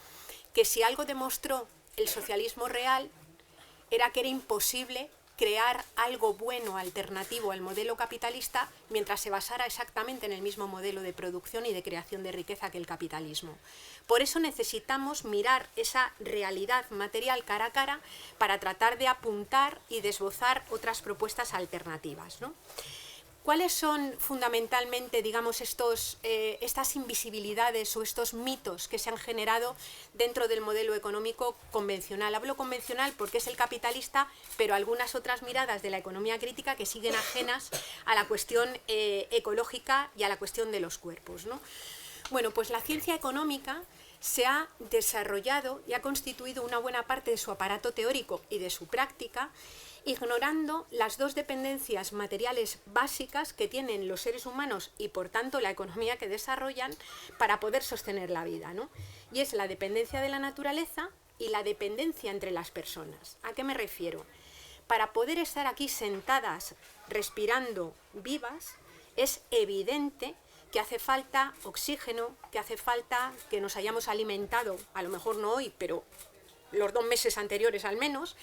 que si algo demostró el socialismo real era que era imposible crear algo bueno alternativo al modelo capitalista mientras se basara exactamente en el mismo modelo de producción y de creación de riqueza que el capitalismo. Por eso necesitamos mirar esa realidad material cara a cara para tratar de apuntar y de esbozar otras propuestas alternativas, ¿no? ¿Cuáles son fundamentalmente, digamos, estas invisibilidades o estos mitos que se han generado dentro del modelo económico convencional? Hablo convencional porque es el capitalista, pero algunas otras miradas de la economía crítica que siguen ajenas a la cuestión ecológica y a la cuestión de los cuerpos, ¿no? Bueno, pues la ciencia económica se ha desarrollado y ha constituido una buena parte de su aparato teórico y de su práctica, ignorando las dos dependencias materiales básicas que tienen los seres humanos y por tanto la economía que desarrollan para poder sostener la vida, ¿no? Y es la dependencia de la naturaleza y la dependencia entre las personas. ¿A qué me refiero? Para poder estar aquí sentadas, respirando, vivas, es evidente que hace falta oxígeno, que hace falta que nos hayamos alimentado, a lo mejor no hoy, pero los 2 meses anteriores al menos.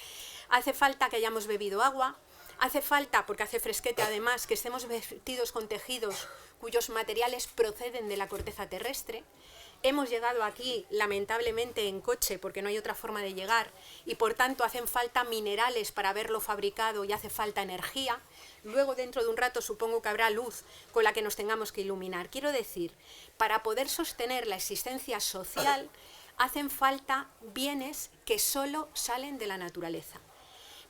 Hace falta que hayamos bebido agua, hace falta, porque hace fresquete además, que estemos vestidos con tejidos cuyos materiales proceden de la corteza terrestre. Hemos llegado aquí, lamentablemente, en coche, porque no hay otra forma de llegar, y por tanto hacen falta minerales para haberlo fabricado y hace falta energía. Luego, dentro de un rato, supongo que habrá luz con la que nos tengamos que iluminar. Quiero decir, para poder sostener la existencia social, hacen falta bienes que solo salen de la naturaleza.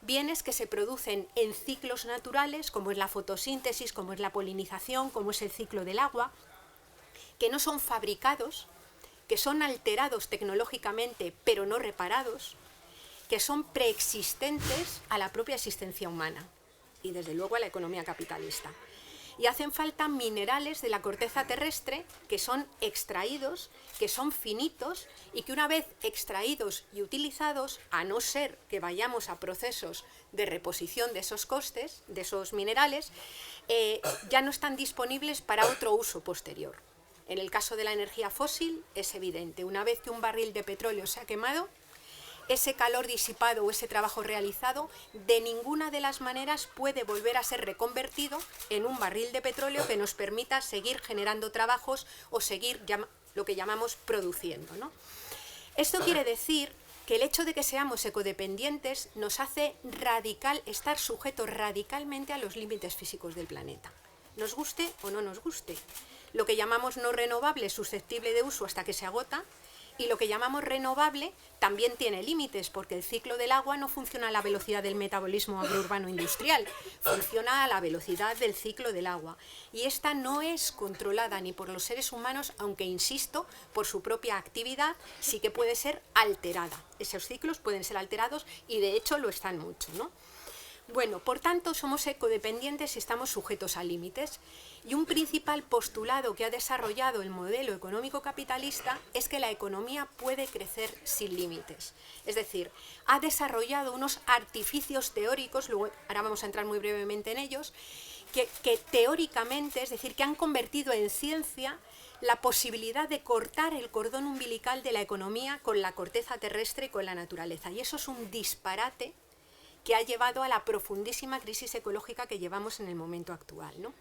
Bienes que se producen en ciclos naturales, como es la fotosíntesis, como es la polinización, como es el ciclo del agua, que no son fabricados, que son alterados tecnológicamente, pero no reparados, que son preexistentes a la propia existencia humana y, desde luego, a la economía capitalista. Y hacen falta minerales de la corteza terrestre que son extraídos, que son finitos y que una vez extraídos y utilizados, a no ser que vayamos a procesos de reposición de esos costes, de esos minerales, ya no están disponibles para otro uso posterior. En el caso de la energía fósil es evidente, una vez que un barril de petróleo se ha quemado, ese calor disipado o ese trabajo realizado de ninguna de las maneras puede volver a ser reconvertido en un barril de petróleo que nos permita seguir generando trabajos o seguir lo que llamamos produciendo, ¿no? Esto quiere decir que el hecho de que seamos ecodependientes nos hace estar sujetos radicalmente a los límites físicos del planeta, nos guste o no nos guste. Lo que llamamos no renovable es susceptible de uso hasta que se agota, y lo que llamamos renovable también tiene límites, porque el ciclo del agua no funciona a la velocidad del metabolismo agrourbano industrial, funciona a la velocidad del ciclo del agua. Y esta no es controlada ni por los seres humanos, aunque, insisto, por su propia actividad sí que puede ser alterada. Esos ciclos pueden ser alterados y de hecho lo están mucho, ¿no? Bueno, por tanto, somos ecodependientes y estamos sujetos a límites. Y un principal postulado que ha desarrollado el modelo económico capitalista es que la economía puede crecer sin límites. Es decir, ha desarrollado unos artificios teóricos, luego ahora vamos a entrar muy brevemente en ellos, que teóricamente, es decir, que han convertido en ciencia la posibilidad de cortar el cordón umbilical de la economía con la corteza terrestre y con la naturaleza. Y eso es un disparate que ha llevado a la profundísima crisis ecológica que llevamos en el momento actual, ¿no?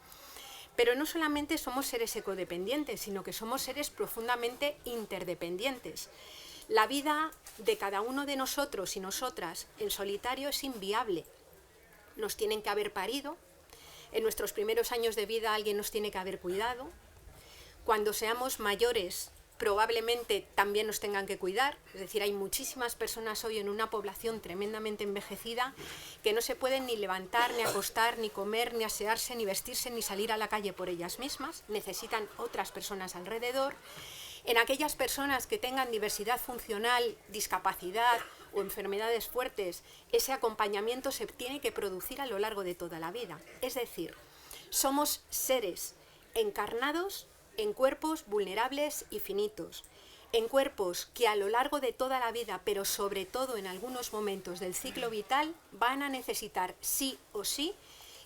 Pero no solamente somos seres ecodependientes, sino que somos seres profundamente interdependientes. La vida de cada uno de nosotros y nosotras en solitario es inviable. Nos tienen que haber parido, en nuestros primeros años de vida alguien nos tiene que haber cuidado, cuando seamos mayores probablemente también nos tengan que cuidar, es decir, hay muchísimas personas hoy en una población tremendamente envejecida que no se pueden ni levantar, ni acostar, ni comer, ni asearse, ni vestirse, ni salir a la calle por ellas mismas, necesitan otras personas alrededor. En aquellas personas que tengan diversidad funcional, discapacidad o enfermedades fuertes, ese acompañamiento se tiene que producir a lo largo de toda la vida. Es decir, somos seres encarnados en cuerpos vulnerables y finitos, en cuerpos que a lo largo de toda la vida, pero sobre todo en algunos momentos del ciclo vital, van a necesitar sí o sí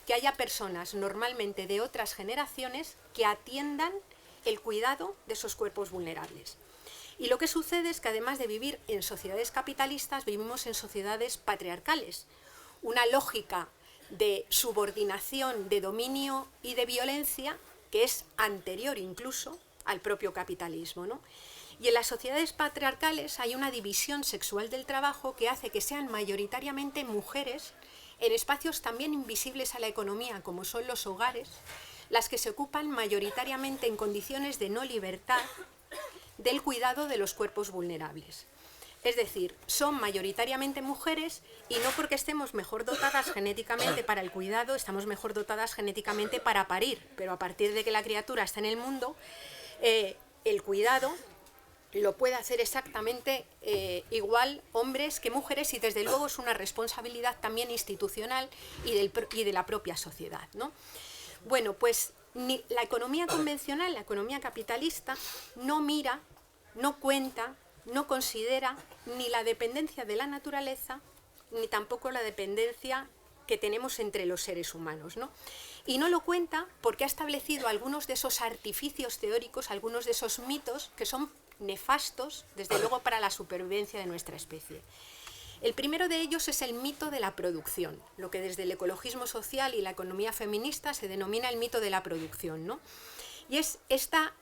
que haya personas, normalmente de otras generaciones, que atiendan el cuidado de esos cuerpos vulnerables. Y lo que sucede es que además de vivir en sociedades capitalistas, vivimos en sociedades patriarcales. una lógica de subordinación, de dominio y de violencia que es anterior incluso al propio capitalismo, ¿no? Y en las sociedades patriarcales hay una división sexual del trabajo que hace que sean mayoritariamente mujeres en espacios también invisibles a la economía, como son los hogares, las que se ocupan mayoritariamente en condiciones de no libertad del cuidado de los cuerpos vulnerables. Es decir, son mayoritariamente mujeres y no porque estemos mejor dotadas genéticamente para el cuidado, estamos mejor dotadas genéticamente para parir, pero a partir de que la criatura está en el mundo, el cuidado lo puede hacer exactamente igual hombres que mujeres y desde luego es una responsabilidad también institucional y de la propia sociedad, ¿no? Bueno, pues la economía convencional, la economía capitalista, no mira, no cuenta, no considera ni la dependencia de la naturaleza, ni tampoco la dependencia que tenemos entre los seres humanos, ¿no? Y no lo cuenta porque ha establecido algunos de esos artificios teóricos, algunos de esos mitos que son nefastos, desde luego, para la supervivencia de nuestra especie. El primero de ellos es el mito de la producción, lo que desde el ecologismo social y la economía feminista se denomina el mito de la producción, ¿no? Y es esta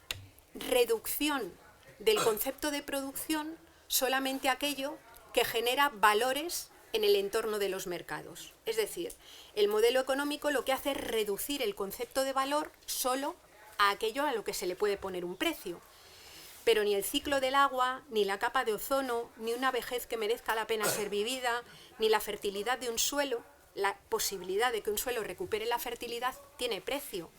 reducción del concepto de producción solamente a aquello que genera valores en el entorno de los mercados. Es decir, el modelo económico lo que hace es reducir el concepto de valor solo a aquello a lo que se le puede poner un precio. Pero ni el ciclo del agua, ni la capa de ozono, ni una vejez que merezca la pena ser vivida, ni la fertilidad de un suelo, la posibilidad de que un suelo recupere la fertilidad, tiene precio.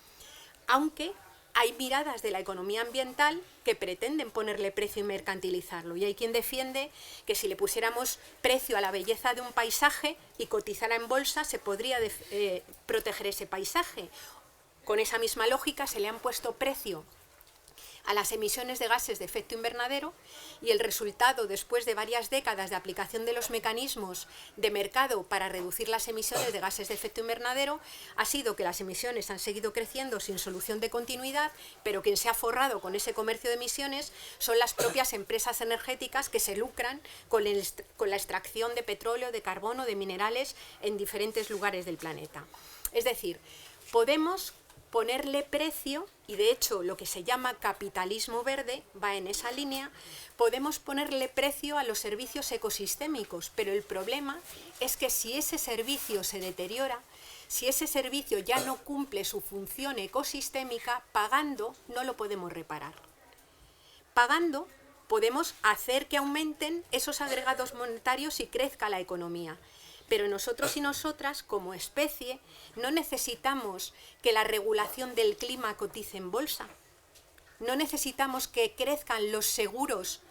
Aunque hay miradas de la economía ambiental que pretenden ponerle precio y mercantilizarlo. Y hay quien defiende que si le pusiéramos precio a la belleza de un paisaje y cotizara en bolsa, se podría proteger ese paisaje. Con esa misma lógica se le han puesto precio a las emisiones de gases de efecto invernadero y el resultado, después de varias décadas de aplicación de los mecanismos de mercado para reducir las emisiones de gases de efecto invernadero, ha sido que las emisiones han seguido creciendo sin solución de continuidad, pero quien se ha forrado con ese comercio de emisiones son las propias empresas energéticas que se lucran con la extracción de petróleo, de carbono, de minerales en diferentes lugares del planeta. Es decir, podemos ponerle precio, y de hecho lo que se llama capitalismo verde va en esa línea, podemos ponerle precio a los servicios ecosistémicos, pero el problema es que si ese servicio se deteriora, si ese servicio ya no cumple su función ecosistémica, pagando no lo podemos reparar. Pagando podemos hacer que aumenten esos agregados monetarios y crezca la economía. Pero nosotros y nosotras, como especie, no necesitamos que la regulación del clima cotice en bolsa. No necesitamos que crezcan los seguros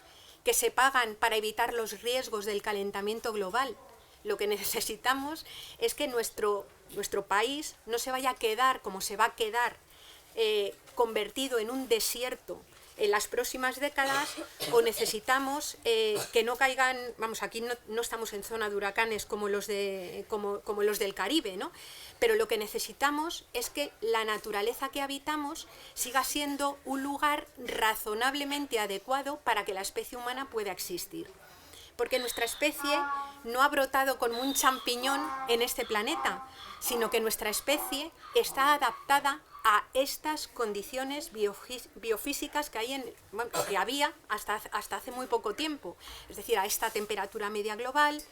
que se pagan para evitar los riesgos del calentamiento global. Lo que necesitamos es que nuestro país no se vaya a quedar como se va a quedar convertido en un desierto en las próximas décadas, o necesitamos que no caigan, vamos, aquí no estamos en zona de huracanes como los del Caribe, ¿no? Pero lo que necesitamos es que la naturaleza que habitamos siga siendo un lugar razonablemente adecuado para que la especie humana pueda existir. Porque nuestra especie no ha brotado como un champiñón en este planeta, sino que nuestra especie está adaptada a estas condiciones biofísicas que había hasta hace muy poco tiempo. Es decir, a esta temperatura media global,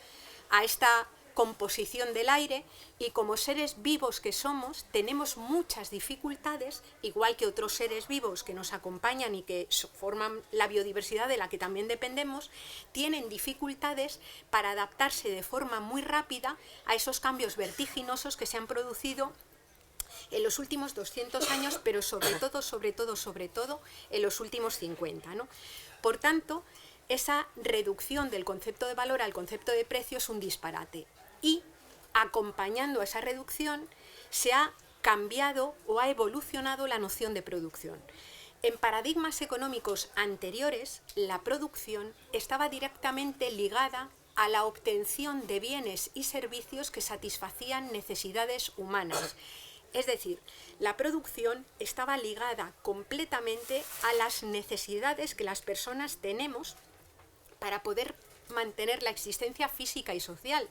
a esta composición del aire, y como seres vivos que somos, tenemos muchas dificultades, igual que otros seres vivos que nos acompañan y que forman la biodiversidad de la que también dependemos, tienen dificultades para adaptarse de forma muy rápida a esos cambios vertiginosos que se han producido en los últimos 200 años, pero sobre todo, en los últimos 50, ¿no? Por tanto, esa reducción del concepto de valor al concepto de precio es un disparate. Y, acompañando a esa reducción, se ha cambiado o ha evolucionado la noción de producción. En paradigmas económicos anteriores, la producción estaba directamente ligada a la obtención de bienes y servicios que satisfacían necesidades humanas. Es decir, la producción estaba ligada completamente a las necesidades que las personas tenemos para poder mantener la existencia física y social.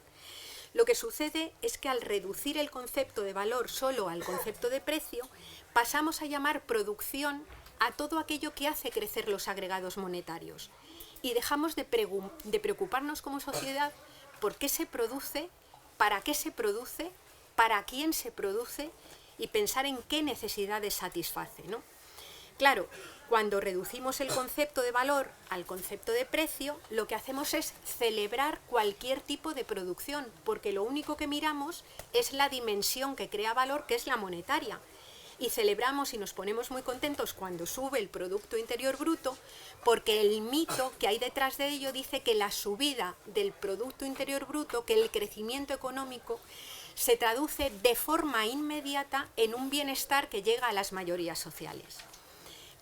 Lo que sucede es que al reducir el concepto de valor solo al concepto de precio, pasamos a llamar producción a todo aquello que hace crecer los agregados monetarios. Y dejamos de preocuparnos como sociedad por qué se produce, para quién se produce y pensar en qué necesidades satisface, ¿no? Claro, cuando reducimos el concepto de valor al concepto de precio, lo que hacemos es celebrar cualquier tipo de producción, porque lo único que miramos es la dimensión que crea valor, que es la monetaria. Y celebramos y nos ponemos muy contentos cuando sube el Producto Interior Bruto, porque el mito que hay detrás de ello dice que la subida del Producto Interior Bruto, que el crecimiento económico, se traduce de forma inmediata en un bienestar que llega a las mayorías sociales.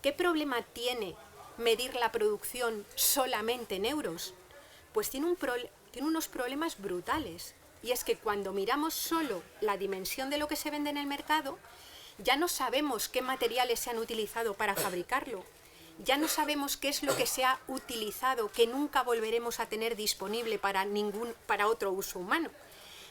¿Qué problema tiene medir la producción solamente en euros? Pues tiene unos problemas brutales. Y es que cuando miramos solo la dimensión de lo que se vende en el mercado, ya no sabemos qué materiales se han utilizado para fabricarlo. Ya no sabemos qué es lo que se ha utilizado, que nunca volveremos a tener disponible para otro uso humano.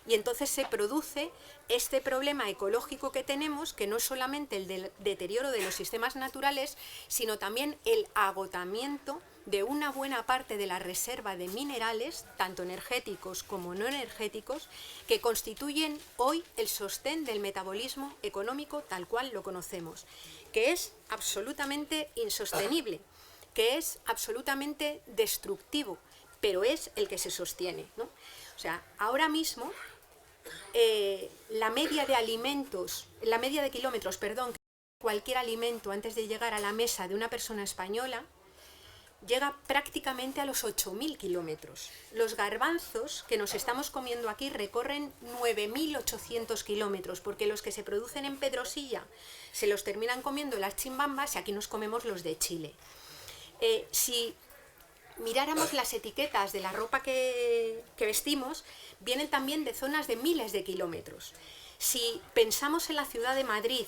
Y entonces se produce este problema ecológico que tenemos, que no es solamente el del deterioro de los sistemas naturales, sino también el agotamiento de una buena parte de la reserva de minerales, tanto energéticos como no energéticos, que constituyen hoy el sostén del metabolismo económico tal cual lo conocemos, que es absolutamente insostenible, que es absolutamente destructivo, pero es el que se sostiene, ¿no? O sea, ahora mismo la media de kilómetros, que cualquier alimento antes de llegar a la mesa de una persona española llega prácticamente a los 8.000 kilómetros. Los garbanzos que nos estamos comiendo aquí recorren 9.800 kilómetros, porque los que se producen en Pedrosilla se los terminan comiendo las chimbambas y aquí nos comemos los de Chile. Si miráramos las etiquetas de la ropa que vestimos, vienen también de zonas de miles de kilómetros. Si pensamos en la ciudad de Madrid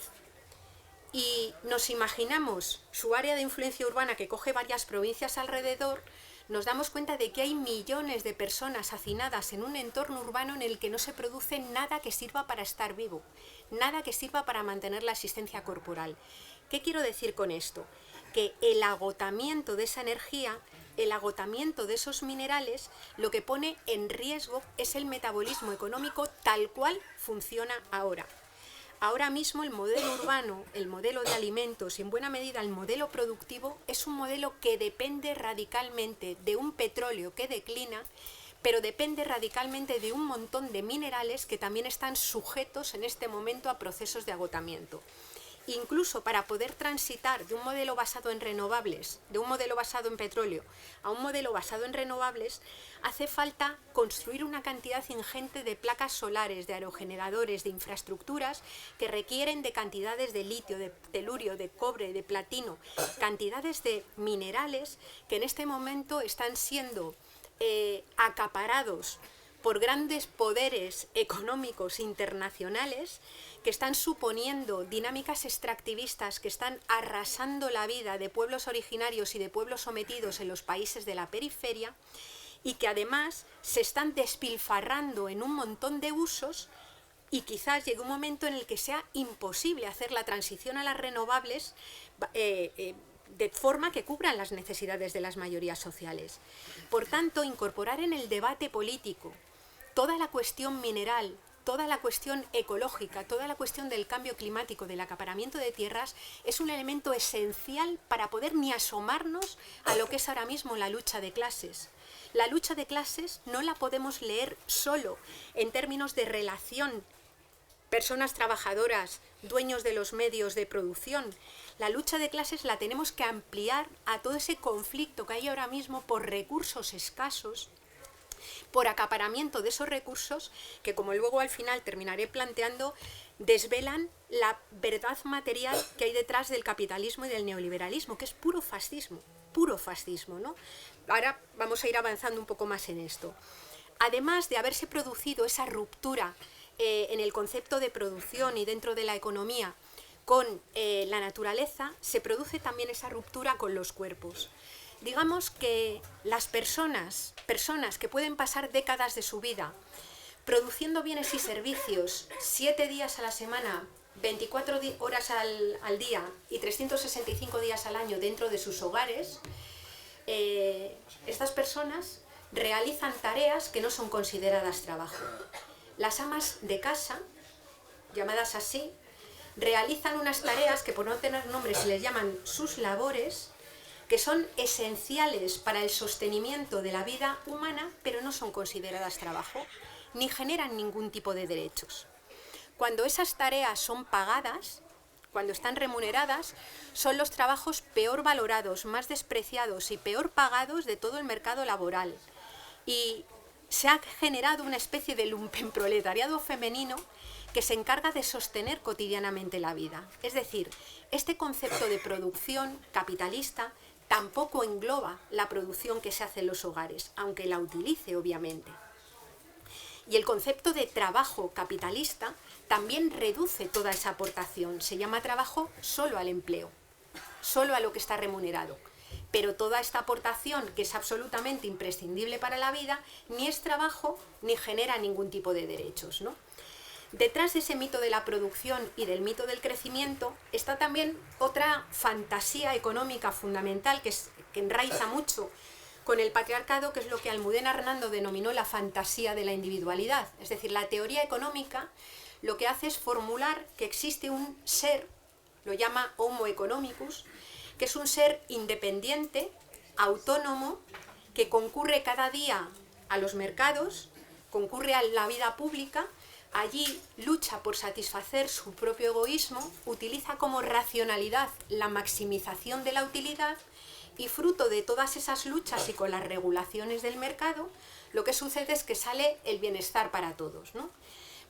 y nos imaginamos su área de influencia urbana que coge varias provincias alrededor, nos damos cuenta de que hay millones de personas hacinadas en un entorno urbano en el que no se produce nada que sirva para estar vivo, nada que sirva para mantener la existencia corporal. ¿Qué quiero decir con esto? Que el agotamiento de esa energía, el agotamiento de esos minerales, lo que pone en riesgo es el metabolismo económico tal cual funciona ahora. Ahora mismo el modelo urbano, el modelo de alimentos y en buena medida el modelo productivo es un modelo que depende radicalmente de un petróleo que declina, pero depende radicalmente de un montón de minerales que también están sujetos en este momento a procesos de agotamiento. Incluso para poder transitar de un modelo basado en renovables, de un modelo basado en petróleo, a un modelo basado en renovables, hace falta construir una cantidad ingente de placas solares, de aerogeneradores, de infraestructuras que requieren de cantidades de litio, de telurio, de cobre, de platino, cantidades de minerales que en este momento están siendo acaparados por grandes poderes económicos internacionales que están suponiendo dinámicas extractivistas que están arrasando la vida de pueblos originarios y de pueblos sometidos en los países de la periferia y que además se están despilfarrando en un montón de usos y quizás llegue un momento en el que sea imposible hacer la transición a las renovables de forma que cubran las necesidades de las mayorías sociales. Por tanto, incorporar en el debate político toda la cuestión mineral, toda la cuestión ecológica, toda la cuestión del cambio climático, del acaparamiento de tierras, es un elemento esencial para poder ni asomarnos a lo que es ahora mismo la lucha de clases. La lucha de clases no la podemos leer solo en términos de relación personas trabajadoras, dueños de los medios de producción. La lucha de clases la tenemos que ampliar a todo ese conflicto que hay ahora mismo por recursos escasos, por acaparamiento de esos recursos que, como luego al final terminaré planteando, desvelan la verdad material que hay detrás del capitalismo y del neoliberalismo, que es puro fascismo, ¿no? Ahora vamos a ir avanzando un poco más en esto. Además de haberse producido esa ruptura en el concepto de producción y dentro de la economía con la naturaleza, se produce también esa ruptura con los cuerpos. Digamos que las personas que pueden pasar décadas de su vida produciendo bienes y servicios 7 días a la semana, 24 horas al día y 365 días al año dentro de sus hogares, estas personas realizan tareas que no son consideradas trabajo. Las amas de casa, llamadas así, realizan unas tareas que, por no tener nombre, se les llaman sus labores, que son esenciales para el sostenimiento de la vida humana, pero no son consideradas trabajo, ni generan ningún tipo de derechos. Cuando esas tareas son pagadas, cuando están remuneradas, son los trabajos peor valorados, más despreciados y peor pagados de todo el mercado laboral. Y se ha generado una especie de lumpenproletariado femenino que se encarga de sostener cotidianamente la vida. Es decir, este concepto de producción capitalista tampoco engloba la producción que se hace en los hogares, aunque la utilice, obviamente. Y el concepto de trabajo capitalista también reduce toda esa aportación. Se llama trabajo solo al empleo, solo a lo que está remunerado. Pero toda esta aportación, que es absolutamente imprescindible para la vida, ni es trabajo ni genera ningún tipo de derechos, ¿no? Detrás de ese mito de la producción y del mito del crecimiento está también otra fantasía económica fundamental que enraiza mucho con el patriarcado, que es lo que Almudena Hernando denominó la fantasía de la individualidad. Es decir, la teoría económica lo que hace es formular que existe un ser, lo llama Homo economicus, que es un ser independiente, autónomo, que concurre cada día a los mercados, concurre a la vida pública, allí lucha por satisfacer su propio egoísmo, utiliza como racionalidad la maximización de la utilidad y fruto de todas esas luchas y con las regulaciones del mercado, lo que sucede es que sale el bienestar para todos, ¿no?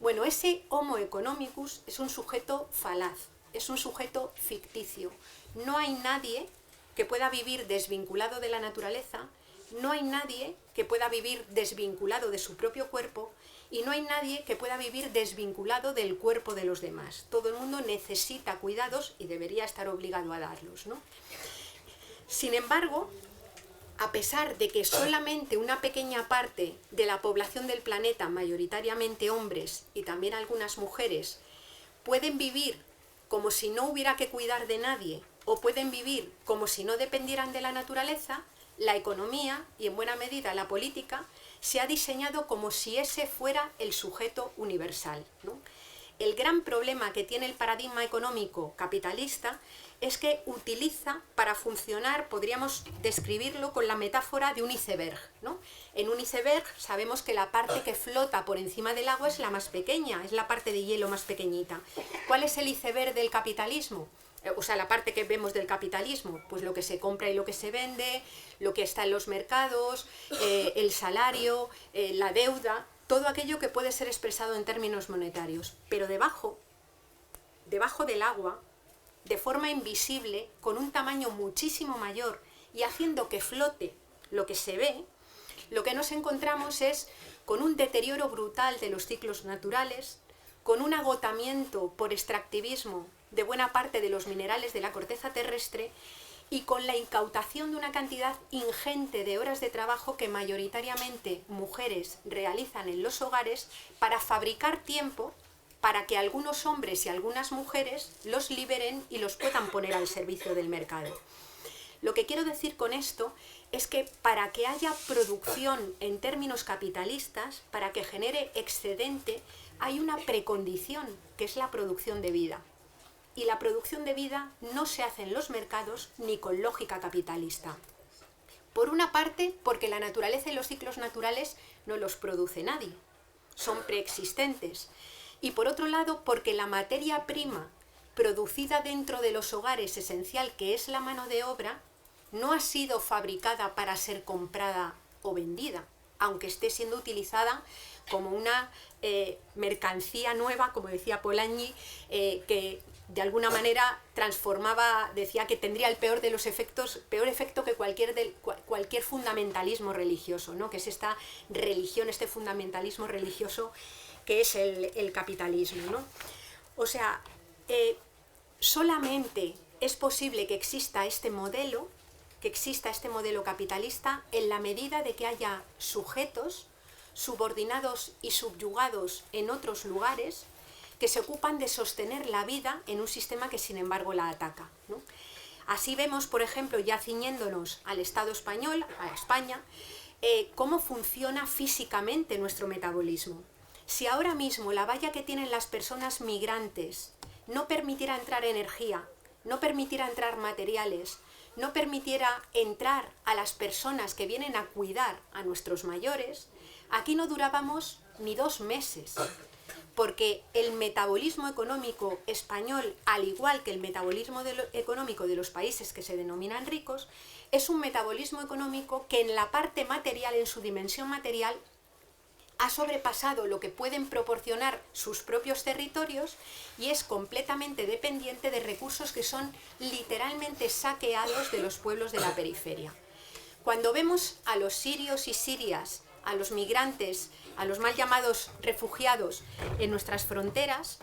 Bueno, ese Homo economicus es un sujeto falaz, es un sujeto ficticio. No hay nadie que pueda vivir desvinculado de la naturaleza, no hay nadie que pueda vivir desvinculado de su propio cuerpo y no hay nadie que pueda vivir desvinculado del cuerpo de los demás. Todo el mundo necesita cuidados y debería estar obligado a darlos, ¿no? Sin embargo, a pesar de que solamente una pequeña parte de la población del planeta, mayoritariamente hombres y también algunas mujeres, pueden vivir como si no hubiera que cuidar de nadie o pueden vivir como si no dependieran de la naturaleza, la economía y en buena medida la política se ha diseñado como si ese fuera el sujeto universal, ¿no? El gran problema que tiene el paradigma económico capitalista es que utiliza para funcionar, podríamos describirlo con la metáfora de un iceberg, ¿no? En un iceberg sabemos que la parte que flota por encima del agua es la más pequeña, es la parte de hielo más pequeñita. ¿Cuál es el iceberg del capitalismo? O sea, la parte que vemos del capitalismo, pues lo que se compra y lo que se vende, lo que está en los mercados, el salario, la deuda, todo aquello que puede ser expresado en términos monetarios. Pero debajo del agua, de forma invisible, con un tamaño muchísimo mayor y haciendo que flote lo que se ve, lo que nos encontramos es con un deterioro brutal de los ciclos naturales, con un agotamiento por extractivismo de buena parte de los minerales de la corteza terrestre y con la incautación de una cantidad ingente de horas de trabajo que mayoritariamente mujeres realizan en los hogares para fabricar tiempo para que algunos hombres y algunas mujeres los liberen y los puedan poner al servicio del mercado. Lo que quiero decir con esto es que para que haya producción en términos capitalistas, para que genere excedente, hay una precondición, que es la producción de vida. Y la producción de vida no se hace en los mercados ni con lógica capitalista. Por una parte, porque la naturaleza y los ciclos naturales no los produce nadie, son preexistentes. Y por otro lado, porque la materia prima producida dentro de los hogares esencial, que es la mano de obra, no ha sido fabricada para ser comprada o vendida, aunque esté siendo utilizada como una mercancía nueva, como decía Polanyi, que de alguna manera transformaba, decía que tendría el peor de los efectos, peor efecto que cualquier fundamentalismo religioso, ¿no? Que es esta religión, este fundamentalismo religioso que es el capitalismo, ¿no? O sea, solamente es posible que exista este modelo capitalista en la medida de que haya sujetos subordinados y subyugados en otros lugares que se ocupan de sostener la vida en un sistema que sin embargo la ataca, ¿no? Así vemos, por ejemplo, ya ciñéndonos al Estado español, a España, cómo funciona físicamente nuestro metabolismo. Si ahora mismo la valla que tienen las personas migrantes no permitiera entrar energía, no permitiera entrar materiales, no permitiera entrar a las personas que vienen a cuidar a nuestros mayores, aquí no durábamos ni 2 meses, porque el metabolismo económico español, al igual que el metabolismo económico de los países que se denominan ricos, es un metabolismo económico que en la parte material, en su dimensión material, ha sobrepasado lo que pueden proporcionar sus propios territorios y es completamente dependiente de recursos que son literalmente saqueados de los pueblos de la periferia. Cuando vemos a los sirios y sirias, a los migrantes, a los mal llamados refugiados en nuestras fronteras,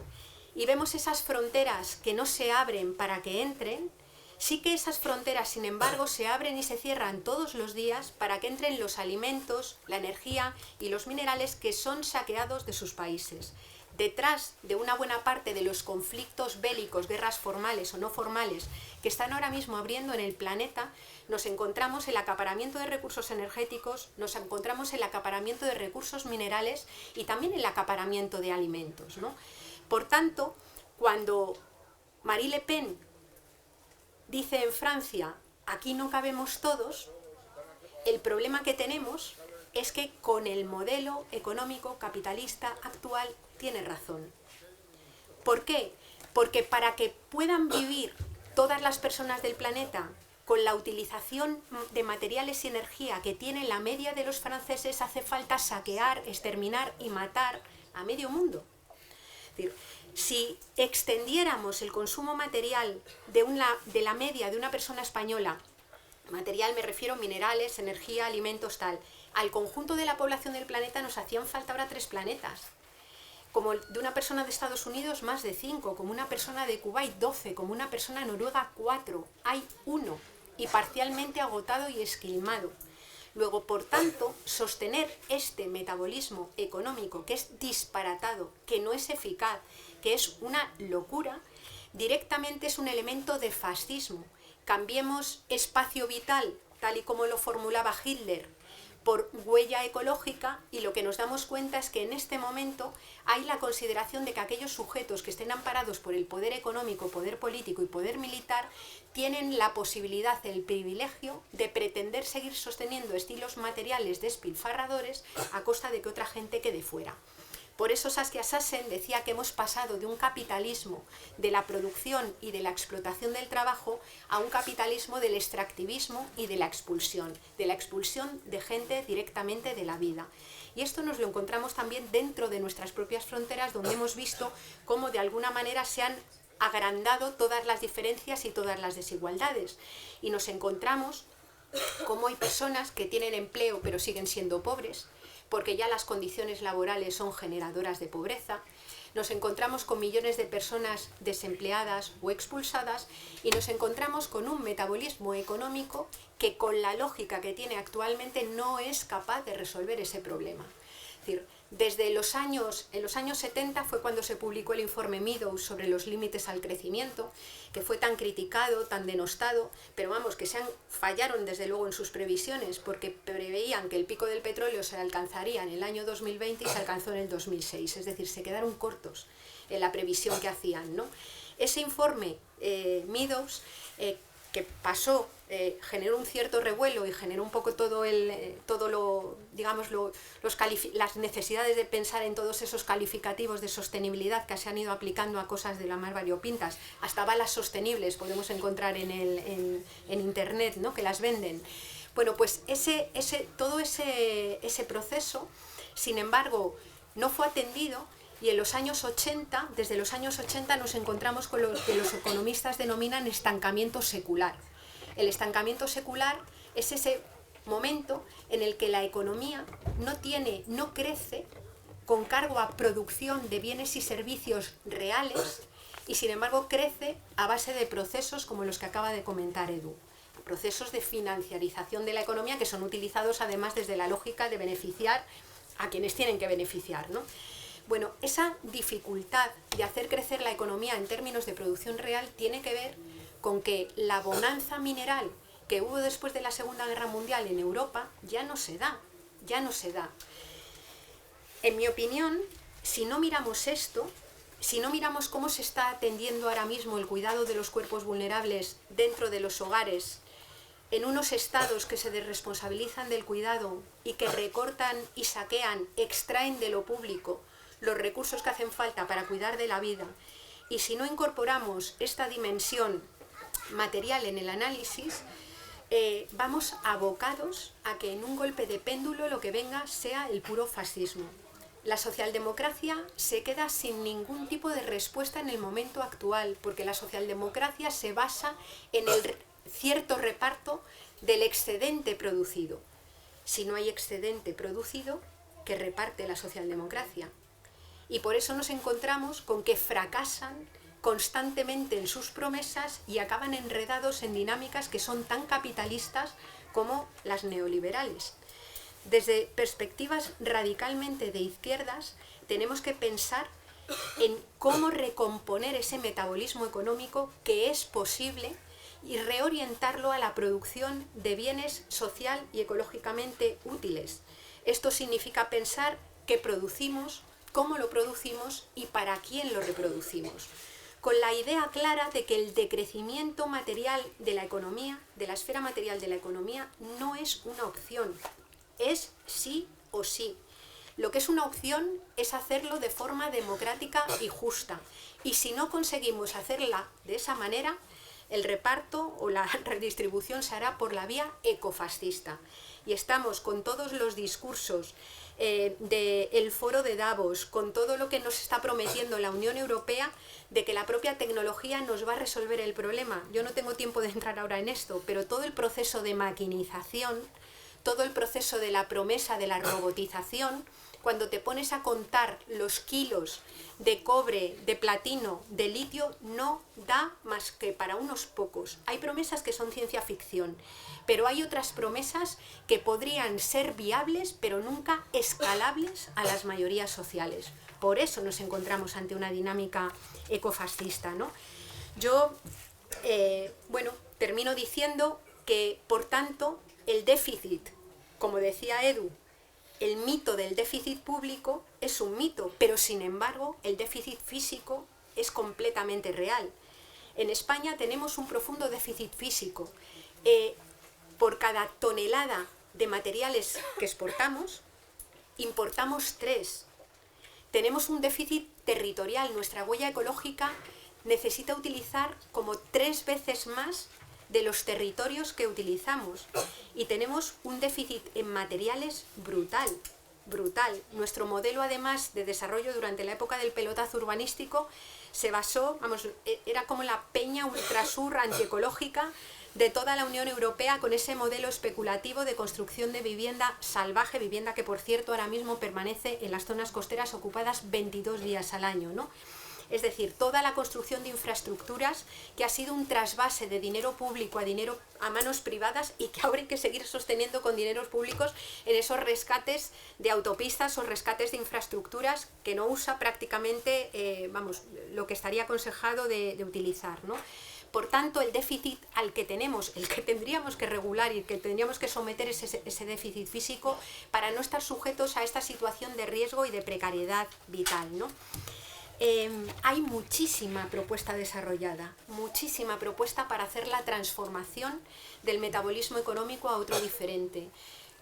y vemos esas fronteras que no se abren para que entren, sí que esas fronteras, sin embargo, se abren y se cierran todos los días para que entren los alimentos, la energía y los minerales que son saqueados de sus países. Detrás de una buena parte de los conflictos bélicos, guerras formales o no formales, que están ahora mismo abriendo en el planeta, nos encontramos el acaparamiento de recursos energéticos, nos encontramos el acaparamiento de recursos minerales y también el acaparamiento de alimentos, ¿no? Por tanto, cuando Marie Le Pen dice en Francia, aquí no cabemos todos, el problema que tenemos es que con el modelo económico capitalista actual tiene razón. ¿Por qué? Porque para que puedan vivir todas las personas del planeta con la utilización de materiales y energía que tiene la media de los franceses, hace falta saquear, exterminar y matar a medio mundo. Es decir, si extendiéramos el consumo material de la media de una persona española, material me refiero a minerales, energía, alimentos, tal, al conjunto de la población del planeta nos hacían falta ahora 3 planetas. Como de una persona de Estados Unidos, más de 5, como una persona de Kuwait, 12, como una persona de Noruega, 4. Hay 1, y parcialmente agotado y esquilmado. Luego, por tanto, sostener este metabolismo económico que es disparatado, que no es eficaz, que es una locura, directamente es un elemento de fascismo. Cambiemos espacio vital, tal y como lo formulaba Hitler, por huella ecológica, y lo que nos damos cuenta es que en este momento hay la consideración de que aquellos sujetos que estén amparados por el poder económico, poder político y poder militar tienen la posibilidad, el privilegio de pretender seguir sosteniendo estilos materiales despilfarradores a costa de que otra gente quede fuera. Por eso Saskia Sassen decía que hemos pasado de un capitalismo de la producción y de la explotación del trabajo a un capitalismo del extractivismo y de la expulsión de gente directamente de la vida. Y esto nos lo encontramos también dentro de nuestras propias fronteras, donde hemos visto cómo de alguna manera se han agrandado todas las diferencias y todas las desigualdades. Y nos encontramos cómo hay personas que tienen empleo pero siguen siendo pobres, porque ya las condiciones laborales son generadoras de pobreza. Nos encontramos con millones de personas desempleadas o expulsadas y nos encontramos con un metabolismo económico que con la lógica que tiene actualmente no es capaz de resolver ese problema. Es decir, en los años 70 fue cuando se publicó el informe Meadows sobre los límites al crecimiento, que fue tan criticado, tan denostado, pero vamos, que fallaron desde luego en sus previsiones, porque preveían que el pico del petróleo se alcanzaría en el año 2020 y se alcanzó en el 2006, es decir, se quedaron cortos en la previsión que hacían, ¿no? Ese informe Meadows, que pasó, generó un cierto revuelo y generó un poco las necesidades de pensar en todos esos calificativos de sostenibilidad que se han ido aplicando a cosas de la más variopintas, hasta balas sostenibles podemos encontrar en internet, ¿no?, que las venden. Bueno, pues todo ese proceso, sin embargo, no fue atendido. Y en los años 80, desde los años 80 nos encontramos con lo que los economistas denominan estancamiento secular. El estancamiento secular es ese momento en el que la economía no crece con cargo a producción de bienes y servicios reales y sin embargo crece a base de procesos como los que acaba de comentar Edu. Procesos de financiarización de la economía que son utilizados además desde la lógica de beneficiar a quienes tienen que beneficiar, ¿no? Bueno, esa dificultad de hacer crecer la economía en términos de producción real tiene que ver con que la bonanza mineral que hubo después de la Segunda Guerra Mundial en Europa ya no se da. En mi opinión, si no miramos esto, si no miramos cómo se está atendiendo ahora mismo el cuidado de los cuerpos vulnerables dentro de los hogares, en unos estados que se desresponsabilizan del cuidado y que recortan y saquean, extraen de lo público los recursos que hacen falta para cuidar de la vida, y si no incorporamos esta dimensión material en el análisis, vamos abocados a que en un golpe de péndulo lo que venga sea el puro fascismo. La socialdemocracia se queda sin ningún tipo de respuesta en el momento actual, porque la socialdemocracia se basa en el cierto reparto del excedente producido. Si no hay excedente producido, ¿qué reparte la socialdemocracia? Y por eso nos encontramos con que fracasan constantemente en sus promesas y acaban enredados en dinámicas que son tan capitalistas como las neoliberales. Desde perspectivas radicalmente de izquierdas, tenemos que pensar en cómo recomponer ese metabolismo económico que es posible y reorientarlo a la producción de bienes social y ecológicamente útiles. Esto significa pensar qué producimos, cómo lo producimos y para quién lo reproducimos, con la idea clara de que el decrecimiento material de la economía, de la esfera material de la economía, no es una opción, es sí o sí. Lo que es una opción es hacerlo de forma democrática y justa, y si no conseguimos hacerla de esa manera, el reparto o la redistribución se hará por la vía ecofascista. Y estamos con todos los discursos del foro de Davos, con todo lo que nos está prometiendo la Unión Europea, de que la propia tecnología nos va a resolver el problema. Yo no tengo tiempo de entrar ahora en esto, pero todo el proceso de maquinización, todo el proceso de la promesa de la robotización, cuando te pones a contar los kilos de cobre, de platino, de litio, no da más que para unos pocos. Hay promesas que son ciencia ficción, pero hay otras promesas que podrían ser viables, pero nunca escalables a las mayorías sociales. Por eso nos encontramos ante una dinámica ecofascista, ¿no? Yo, termino diciendo que, por tanto, el déficit, como decía Edu, el mito del déficit público es un mito, pero sin embargo el déficit físico es completamente real. En España tenemos un profundo déficit físico. Por cada tonelada de materiales que exportamos, importamos 3. Tenemos un déficit territorial. Nuestra huella ecológica necesita utilizar como 3 veces más de los territorios que utilizamos, y tenemos un déficit en materiales brutal. Nuestro modelo, además de desarrollo durante la época del pelotazo urbanístico, se basó, era como la peña ultrasur antiecológica de toda la Unión Europea, con ese modelo especulativo de construcción de vivienda salvaje, vivienda que, por cierto, ahora mismo permanece en las zonas costeras ocupadas 22 días al año, ¿no? Es decir, toda la construcción de infraestructuras que ha sido un trasvase de dinero público a manos privadas, y que ahora hay que seguir sosteniendo con dineros públicos en esos rescates de autopistas o rescates de infraestructuras que no usa prácticamente lo que estaría aconsejado de utilizar, ¿no? Por tanto, el déficit al que tenemos, el que tendríamos que regular y el que tendríamos que someter es ese déficit físico, para no estar sujetos a esta situación de riesgo y de precariedad vital, ¿no? Hay muchísima propuesta desarrollada, muchísima propuesta para hacer la transformación del metabolismo económico a otro diferente.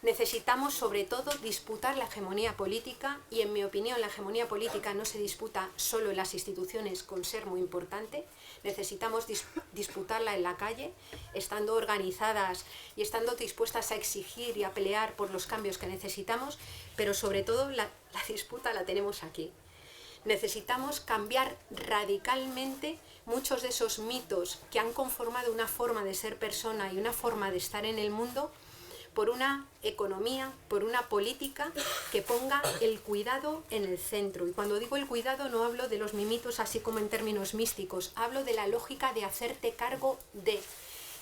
Necesitamos, sobre todo, disputar la hegemonía política, y en mi opinión la hegemonía política no se disputa solo en las instituciones, con ser muy importante. Necesitamos disputarla en la calle, estando organizadas y estando dispuestas a exigir y a pelear por los cambios que necesitamos, pero sobre todo la disputa la tenemos aquí. Necesitamos cambiar radicalmente muchos de esos mitos que han conformado una forma de ser persona y una forma de estar en el mundo, por una economía, por una política que ponga el cuidado en el centro. Y cuando digo el cuidado no hablo de los mimitos así como en términos místicos, hablo de la lógica de hacerte cargo de.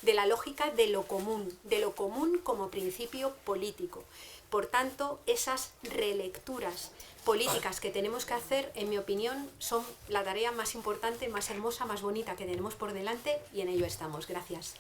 de la lógica de lo común como principio político. Por tanto, esas relecturas políticas que tenemos que hacer, en mi opinión, son la tarea más importante, más hermosa, más bonita que tenemos por delante, y en ello estamos. Gracias.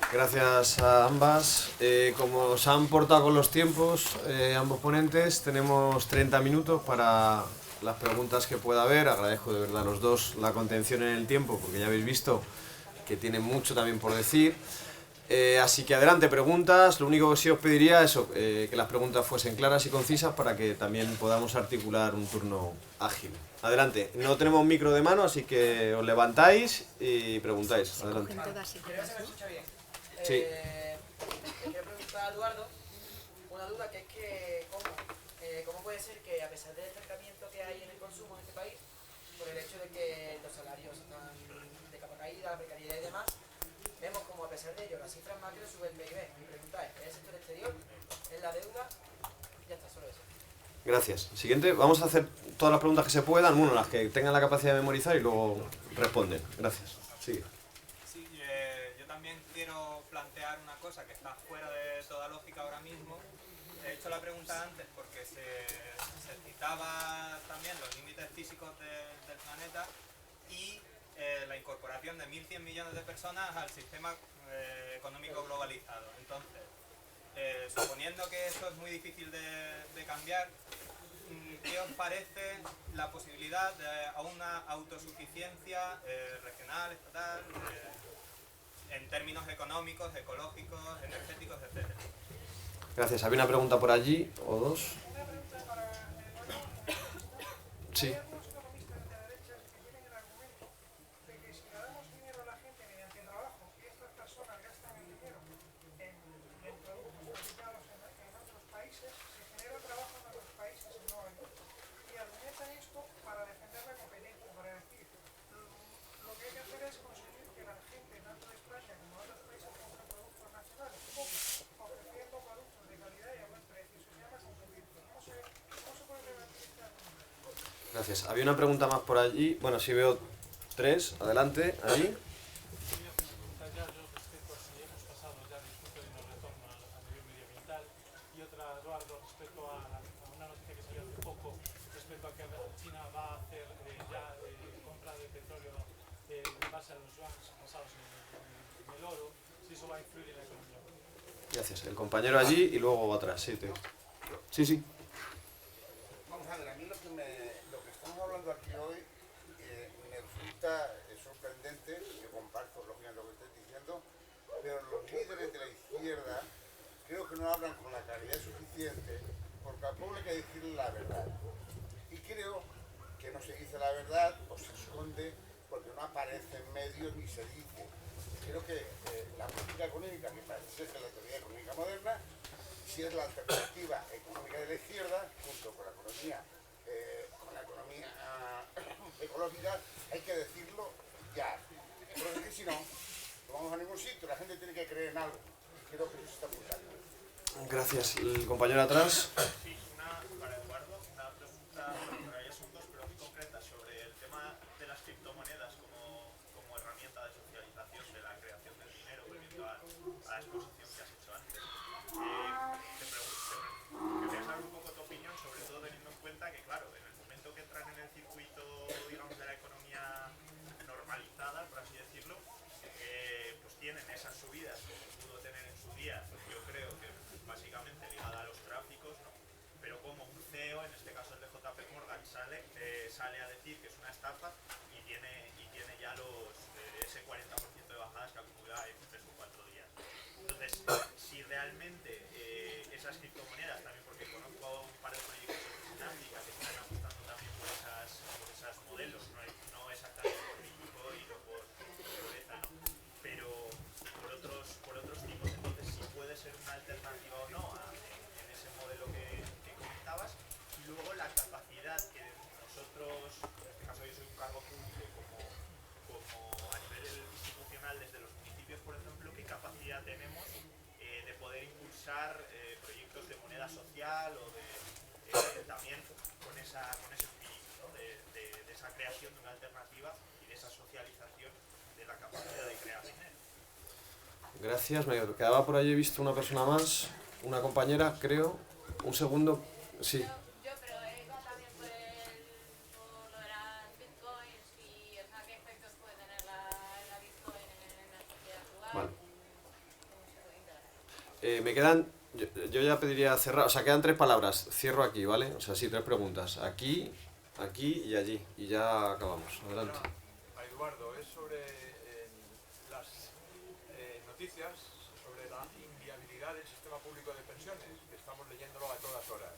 Gracias a ambas. Como se han portado con los tiempos, ambos ponentes, tenemos 30 minutos para las preguntas que pueda haber. Agradezco de verdad a los dos la contención en el tiempo, porque ya habéis visto que tienen mucho también por decir. Así que adelante, preguntas. Lo único que sí os pediría es que las preguntas fuesen claras y concisas para que también podamos articular un turno ágil. Adelante. No tenemos micro de mano, así que os levantáis y preguntáis. Adelante. Sí. Quiero preguntar a Eduardo una duda, que es que ¿cómo puede ser que, a pesar del estancamiento que hay en el consumo en este país, por el hecho de que los salarios están de capa caída, la precariedad y demás, vemos como a pesar de ello las cifras macro suben el PIB? Mi pregunta es, ¿en el sector exterior? ¿En la deuda? Ya está, solo eso. Gracias. Siguiente, vamos a hacer todas las preguntas que se puedan, bueno, las que tengan la capacidad de memorizar, y luego responden. Gracias. Sigue. Sí, yo también quiero plantear una cosa que está fuera de toda lógica ahora mismo. He hecho la pregunta antes porque se citaba también los límites físicos del planeta y la incorporación de 1.100 millones de personas al sistema económico globalizado. Entonces, suponiendo que eso es muy difícil de cambiar, ¿qué os parece la posibilidad de una autosuficiencia regional, estatal, en términos económicos, ecológicos, energéticos, etcétera? Gracias. ¿Había una pregunta por allí o dos? Una pregunta para Eduardo. Sí. Hay algunos economistas de derecha que tienen el argumento de que si le damos dinero a la gente mediante trabajo y estas personas gastan el dinero en productos fabricados en otros países, se genera trabajo en otros países y no en otros. Y argumentan esto para defender la competencia, para decir, lo que hay que hacer es conseguir que la gente, tanto de España como de otros países, compre productos nacionales, ofreciendo productos de calidad y a buen precio. Eso se llama competencia. ¿Cómo se puede revertir este argumento? Gracias. Había una pregunta más por allí. Bueno, sí veo tres. Adelante, ahí. Quería preguntar ya yo respecto a si hemos pasado ya del punto de no retorno al nivel medioambiental, y otra, Eduardo, respecto a una noticia que salió hace poco respecto a que China va a hacer compra de petróleo en base a los yuans basados en el oro, si eso va a influir en la economía. Gracias. El compañero allí y luego atrás. Sí, sí. Vamos a ver, a mí lo que estamos hablando aquí hoy me resulta sorprendente. Yo comparto lógicamente lo que estoy diciendo, pero los líderes de la izquierda creo que no hablan con la claridad suficiente, porque al pueblo hay que decirle la verdad. Y creo que no se dice la verdad o se esconde porque no aparece en medios ni se dice. Creo que la política económica, que parece ser la teoría económica moderna, si es la alternativa económica de la izquierda, junto con la economía ecológica, hay que decirlo ya. Porque es que si no vamos a ningún sitio, la gente tiene que creer en algo. Creo que eso se está apuntando. Gracias. El compañero atrás. Sí, para Eduardo, una pregunta, por ahí asuntos, pero muy concreta, sobre el tema de las criptomonedas como herramienta de socialización de la creación del dinero, volviendo a la exposición que has hecho antes. Quería saber un poco tu opinión, sobre todo teniendo en cuenta que, claro, en el momento que entran en el circuito, digamos, de la economía normalizada, por así decirlo, pues tienen esas subidas como pudo tener en su día, yo creo que básicamente ligada a los tráficos, ¿no? Pero como un CEO, en este caso el de JP Morgan, sale a decir que es una estafa y tiene ya ese 40% de bajadas que acumula en 3 o 4 días. Entonces, si realmente esas criptomonedas, también porque conozco un par de proyectos en África que están apostando también por esas modelos, no exactamente por Bitcoin o por ETA, ¿no? Pero por otros tipos, entonces sí puede ser una alternativa o no en ese modelo que comentabas. Y luego la capacidad que nosotros, en este caso yo soy un cargo impulsar proyectos de moneda social o también con ese espíritu, ¿no? de esa creación de una alternativa y de esa socialización de la capacidad de crear dinero. Gracias, me quedaba por allí, he visto una persona más, una compañera, creo. Un segundo, sí. Yo, pero iba también por lo de las bitcoins y qué efectos puede tener la bitcoin en la sociedad actual. Vale. ¿Cómo se puede integrar? Me quedan, yo ya pediría cerrar, o sea, quedan 3 palabras, cierro aquí, ¿vale? O sea, sí, 3 preguntas, aquí, aquí y allí, y ya acabamos, adelante. A Eduardo, es sobre las noticias sobre la inviabilidad del sistema público de pensiones, que estamos leyéndolo a todas horas.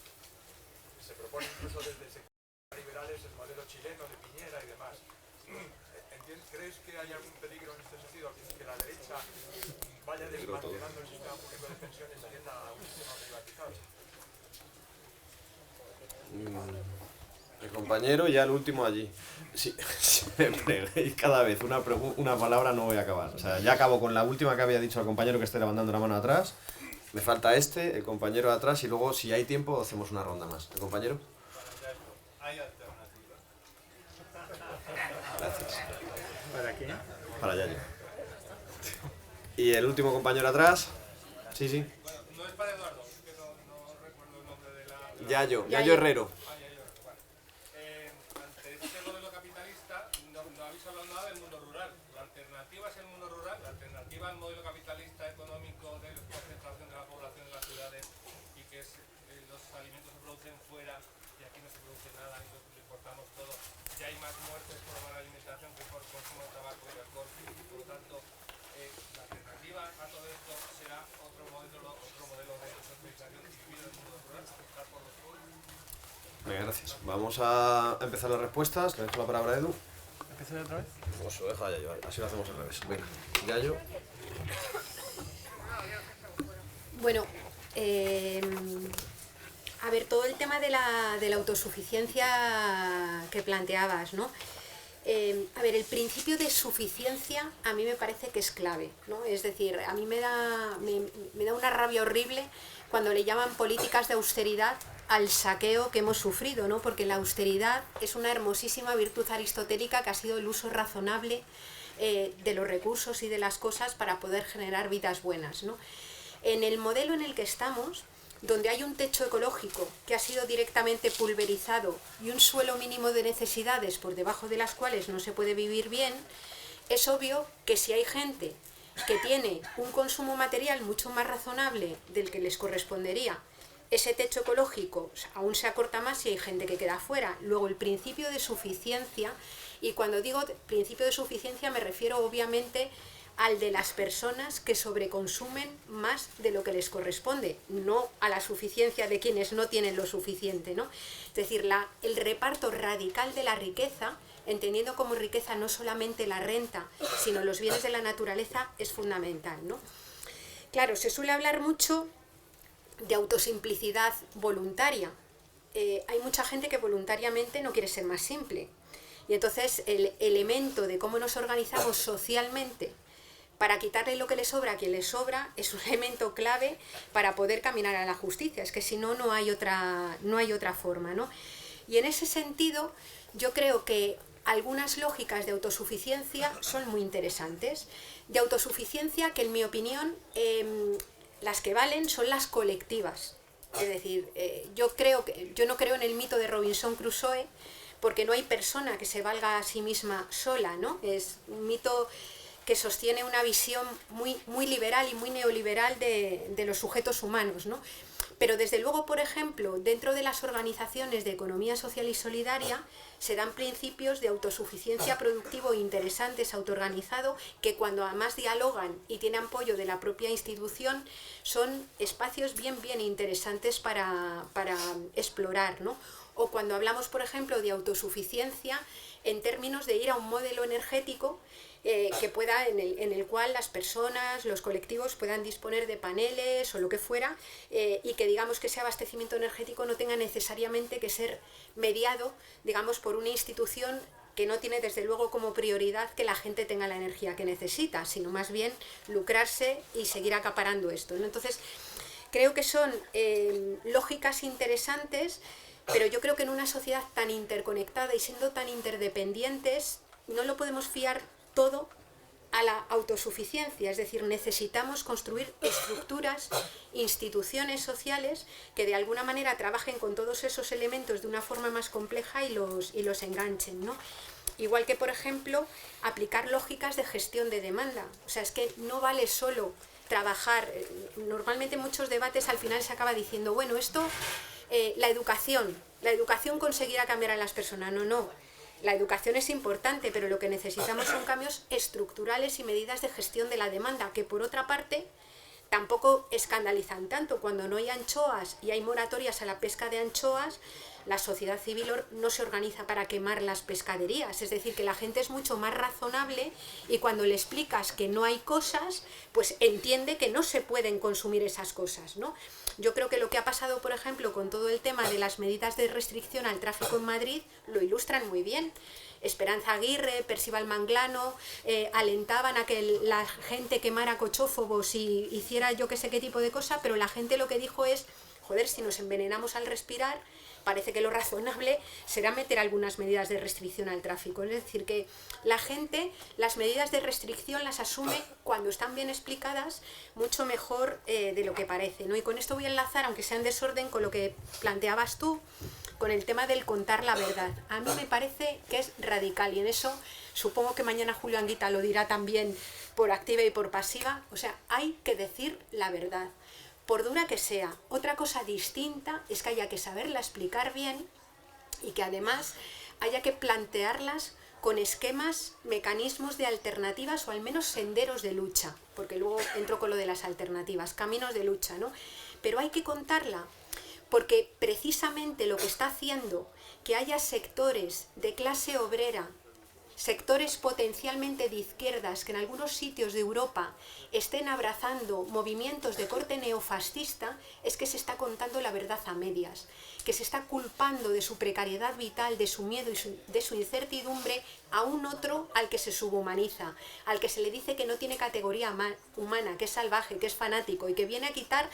Se propone incluso desde sectores liberales el modelo chileno de Piñera y demás. ¿Crees que hay algún peligro en este sentido? Que la derecha vaya desmantelando el sistema público de pensiones y tienda a un sistema privatizado. El compañero y ya el último allí. Si me preguéis cada vez una palabra no voy a acabar. O sea, ya acabo con la última que había dicho al compañero que esté levantando la mano atrás. Me falta el compañero de atrás y luego si hay tiempo hacemos una ronda más. ¿El compañero? Hay alternativa. Gracias. ¿Para qué? Para Yayo. ¿Y el último compañero atrás? Sí, sí. Bueno, no es para Eduardo, que no recuerdo el nombre de la... Yayo Herrero. Ante este modelo capitalista no habéis hablado nada del mundo rural. La alternativa es el mundo rural, la alternativa al modelo capitalista económico de concentración de la población en las ciudades y que los alimentos se producen fuera y aquí no se produce nada y lo importamos todo. Ya hay más muertes por mala alimentación que por consumo de tabaco y alcohol. Por lo tanto, la alternativa a todo esto será otro modelo de socialización y vida del mundo rural, afectar por los pueblos. Venga, gracias. Vamos a empezar las respuestas. Le dejo la palabra a Edu. ¿Empezar otra vez? Os lo dejo a Yayo, vale. Así lo hacemos al revés. Venga, Yayo. Bueno, a ver, todo el tema de la autosuficiencia que planteabas, ¿no? A ver, el principio de suficiencia a mí me parece que es clave, ¿no? Es decir, a mí me da una rabia horrible cuando le llaman políticas de austeridad al saqueo que hemos sufrido, ¿no? Porque la austeridad es una hermosísima virtud aristotélica que ha sido el uso razonable de los recursos y de las cosas para poder generar vidas buenas, ¿no? En el modelo en el que estamos, donde hay un techo ecológico que ha sido directamente pulverizado y un suelo mínimo de necesidades por debajo de las cuales no se puede vivir bien, es obvio que si hay gente que tiene un consumo material mucho más razonable del que les correspondería, ese techo ecológico aún se acorta más y hay gente que queda fuera. Luego el principio de suficiencia, y cuando digo principio de suficiencia me refiero obviamente al de las personas que sobreconsumen más de lo que les corresponde, no a la suficiencia de quienes no tienen lo suficiente, ¿no? Es decir, el reparto radical de la riqueza, entendiendo como riqueza no solamente la renta, sino los bienes de la naturaleza, es fundamental, ¿no? Claro, se suele hablar mucho de autosimplicidad voluntaria. Hay mucha gente que voluntariamente no quiere ser más simple. Y entonces el elemento de cómo nos organizamos socialmente para quitarle lo que le sobra a quien le sobra es un elemento clave para poder caminar a la justicia. Es que si no, no hay otra forma, ¿no? Y en ese sentido, yo creo que algunas lógicas de autosuficiencia son muy interesantes. De autosuficiencia que, en mi opinión, las que valen son las colectivas. Es decir, yo no creo en el mito de Robinson Crusoe, porque no hay persona que se valga a sí misma sola, ¿no? Es un mito que sostiene una visión muy liberal y muy neoliberal de los sujetos humanos, ¿no? Pero desde luego, por ejemplo, dentro de las organizaciones de economía social y solidaria se dan principios de autosuficiencia productivo interesantes, autoorganizado, que cuando además dialogan y tienen apoyo de la propia institución, son espacios bien interesantes para explorar, ¿no? O cuando hablamos, por ejemplo, de autosuficiencia en términos de ir a un modelo energético que pueda, en el cual las personas, los colectivos puedan disponer de paneles o lo que fuera, y que digamos que ese abastecimiento energético no tenga necesariamente que ser mediado, digamos, por una institución que no tiene desde luego como prioridad que la gente tenga la energía que necesita, sino más bien lucrarse y seguir acaparando esto, ¿no? Entonces, Creo que son lógicas interesantes, pero yo creo que en una sociedad tan interconectada y siendo tan interdependientes, no lo podemos fiar todo a la autosuficiencia, es decir, necesitamos construir estructuras, instituciones sociales que de alguna manera trabajen con todos esos elementos de una forma más compleja y los enganchen, ¿no? Igual que, por ejemplo, aplicar lógicas de gestión de demanda. O sea, es que no vale solo trabajar, normalmente en muchos debates al final se acaba diciendo, bueno, esto, la educación conseguirá cambiar a las personas. No. La educación es importante, pero lo que necesitamos son cambios estructurales y medidas de gestión de la demanda, que por otra parte tampoco escandalizan tanto. Cuando no hay anchoas y hay moratorias a la pesca de anchoas, la sociedad civil no se organiza para quemar las pescaderías. Es decir, que la gente es mucho más razonable y cuando le explicas que no hay cosas, pues entiende que no se pueden consumir esas cosas, ¿no? Yo creo que lo que ha pasado, por ejemplo, con todo el tema de las medidas de restricción al tráfico en Madrid, lo ilustran muy bien. Esperanza Aguirre, Percival Manglano, alentaban a que la gente quemara cochófobos y hiciera yo que sé qué tipo de cosa, pero la gente lo que dijo es, joder, si nos envenenamos al respirar, parece que lo razonable será meter algunas medidas de restricción al tráfico. Es decir, que la gente las medidas de restricción las asume cuando están bien explicadas mucho mejor de lo que parece, ¿no? Y con esto voy a enlazar, aunque sea en desorden, con lo que planteabas tú, con el tema del contar la verdad. A mí me parece que es radical y en eso supongo que mañana Julio Anguita lo dirá también por activa y por pasiva. O sea, hay que decir la verdad, por dura que sea. Otra cosa distinta es que haya que saberla explicar bien y que además haya que plantearlas con esquemas, mecanismos de alternativas o al menos senderos de lucha, porque luego entro con lo de las alternativas, caminos de lucha, ¿no? Pero hay que contarla, porque precisamente lo que está haciendo que haya sectores de clase obrera, sectores potencialmente de izquierdas que en algunos sitios de Europa estén abrazando movimientos de corte neofascista, es que se está contando la verdad a medias, que se está culpando de su precariedad vital, de su miedo y de su incertidumbre a un otro al que se subhumaniza, al que se le dice que no tiene categoría humana, que es salvaje, que es fanático y que viene a quitar.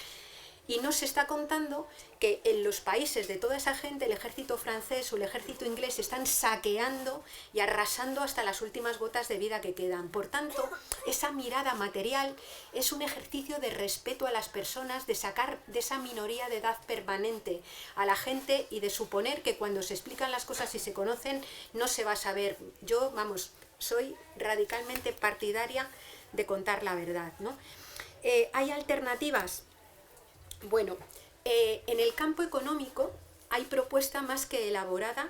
Y no se está contando que en los países de toda esa gente el ejército francés o el ejército inglés están saqueando y arrasando hasta las últimas gotas de vida que quedan. Por tanto, esa mirada material es un ejercicio de respeto a las personas, de sacar de esa minoría de edad permanente a la gente y de suponer que cuando se explican las cosas y se conocen no se va a saber. Yo, vamos, soy radicalmente partidaria de contar la verdad, ¿no? ¿Hay alternativas? Bueno, en el campo económico hay propuesta más que elaborada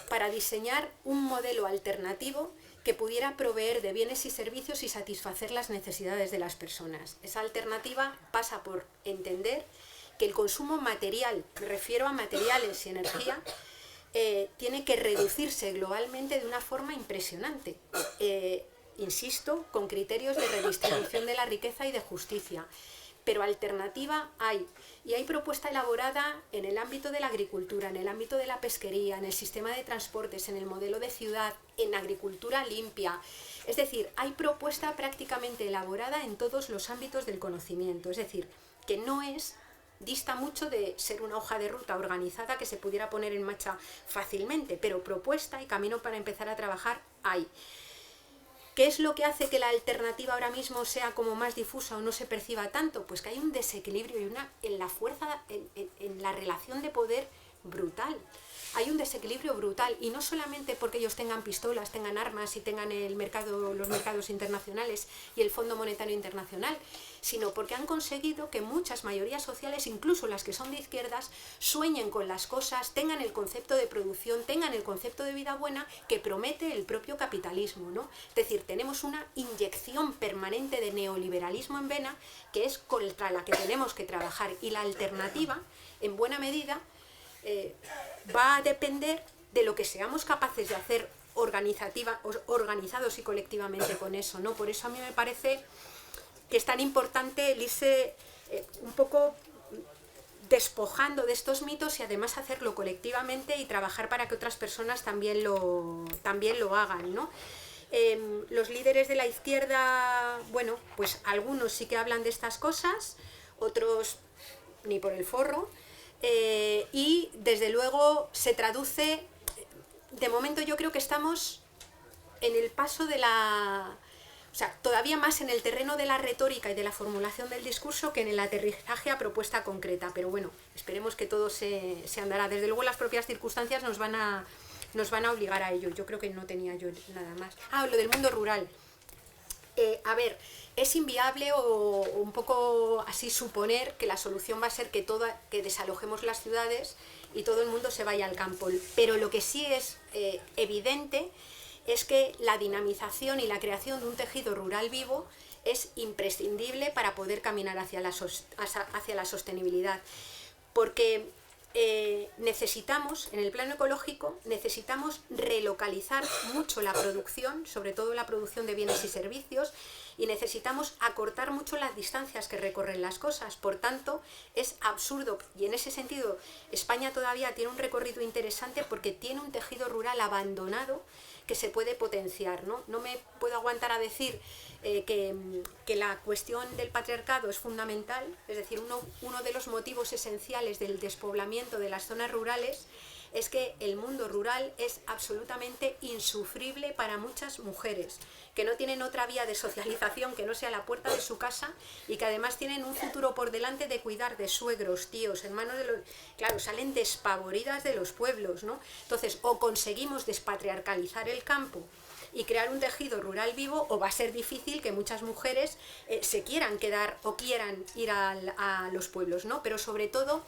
para diseñar un modelo alternativo que pudiera proveer de bienes y servicios y satisfacer las necesidades de las personas. Esa alternativa pasa por entender que el consumo material, me refiero a materiales y energía, tiene que reducirse globalmente de una forma impresionante. Insisto, con criterios de redistribución de la riqueza y de justicia. Pero alternativa hay, y hay propuesta elaborada en el ámbito de la agricultura, en el ámbito de la pesquería, en el sistema de transportes, en el modelo de ciudad, en agricultura limpia. Es decir, hay propuesta prácticamente elaborada en todos los ámbitos del conocimiento, es decir, que no dista mucho de ser una hoja de ruta organizada que se pudiera poner en marcha fácilmente, pero propuesta y camino para empezar a trabajar hay. ¿Qué es lo que hace que la alternativa ahora mismo sea como más difusa o no se perciba tanto? Pues que hay un desequilibrio en la fuerza, en la relación de poder brutal. Hay un desequilibrio brutal y no solamente porque ellos tengan pistolas, tengan armas y tengan los mercados internacionales y el Fondo Monetario Internacional, sino porque han conseguido que muchas mayorías sociales, incluso las que son de izquierdas, sueñen con las cosas, tengan el concepto de producción, tengan el concepto de vida buena que promete el propio capitalismo, ¿no? Es decir, tenemos una inyección permanente de neoliberalismo en vena que es contra la que tenemos que trabajar y la alternativa, en buena medida, va a depender de lo que seamos capaces de hacer organizados y colectivamente con eso, ¿no? Por eso a mí me parece que es tan importante el irse un poco despojando de estos mitos y además hacerlo colectivamente y trabajar para que otras personas también lo hagan, ¿no? Los líderes de la izquierda, bueno, pues algunos sí que hablan de estas cosas, otros ni por el forro, y desde luego se traduce, de momento yo creo que estamos en el paso de la... O sea, todavía más en el terreno de la retórica y de la formulación del discurso que en el aterrizaje a propuesta concreta. Pero bueno, esperemos que todo se andará. Desde luego las propias circunstancias nos van a obligar a ello. Yo creo que no tenía yo nada más. Lo del mundo rural. A ver, es inviable o un poco así suponer que la solución va a ser que desalojemos las ciudades y todo el mundo se vaya al campo. Pero lo que sí es evidente es que la dinamización y la creación de un tejido rural vivo es imprescindible para poder caminar hacia la sostenibilidad. Porque necesitamos, en el plano ecológico, necesitamos relocalizar mucho la producción, sobre todo la producción de bienes y servicios, y necesitamos acortar mucho las distancias que recorren las cosas. Por tanto, es absurdo, y en ese sentido España todavía tiene un recorrido interesante porque tiene un tejido rural abandonado que se puede potenciar, ¿no? No me puedo aguantar a decir que la cuestión del patriarcado es fundamental, es decir, uno de los motivos esenciales del despoblamiento de las zonas rurales es que el mundo rural es absolutamente insufrible para muchas mujeres, que no tienen otra vía de socialización que no sea la puerta de su casa y que además tienen un futuro por delante de cuidar de suegros, tíos, hermanos de los... Claro, salen despavoridas de los pueblos, ¿no? Entonces, o conseguimos despatriarcalizar el campo y crear un tejido rural vivo, o va a ser difícil que muchas mujeres se quieran quedar o quieran ir a los pueblos, ¿no? Pero sobre todo,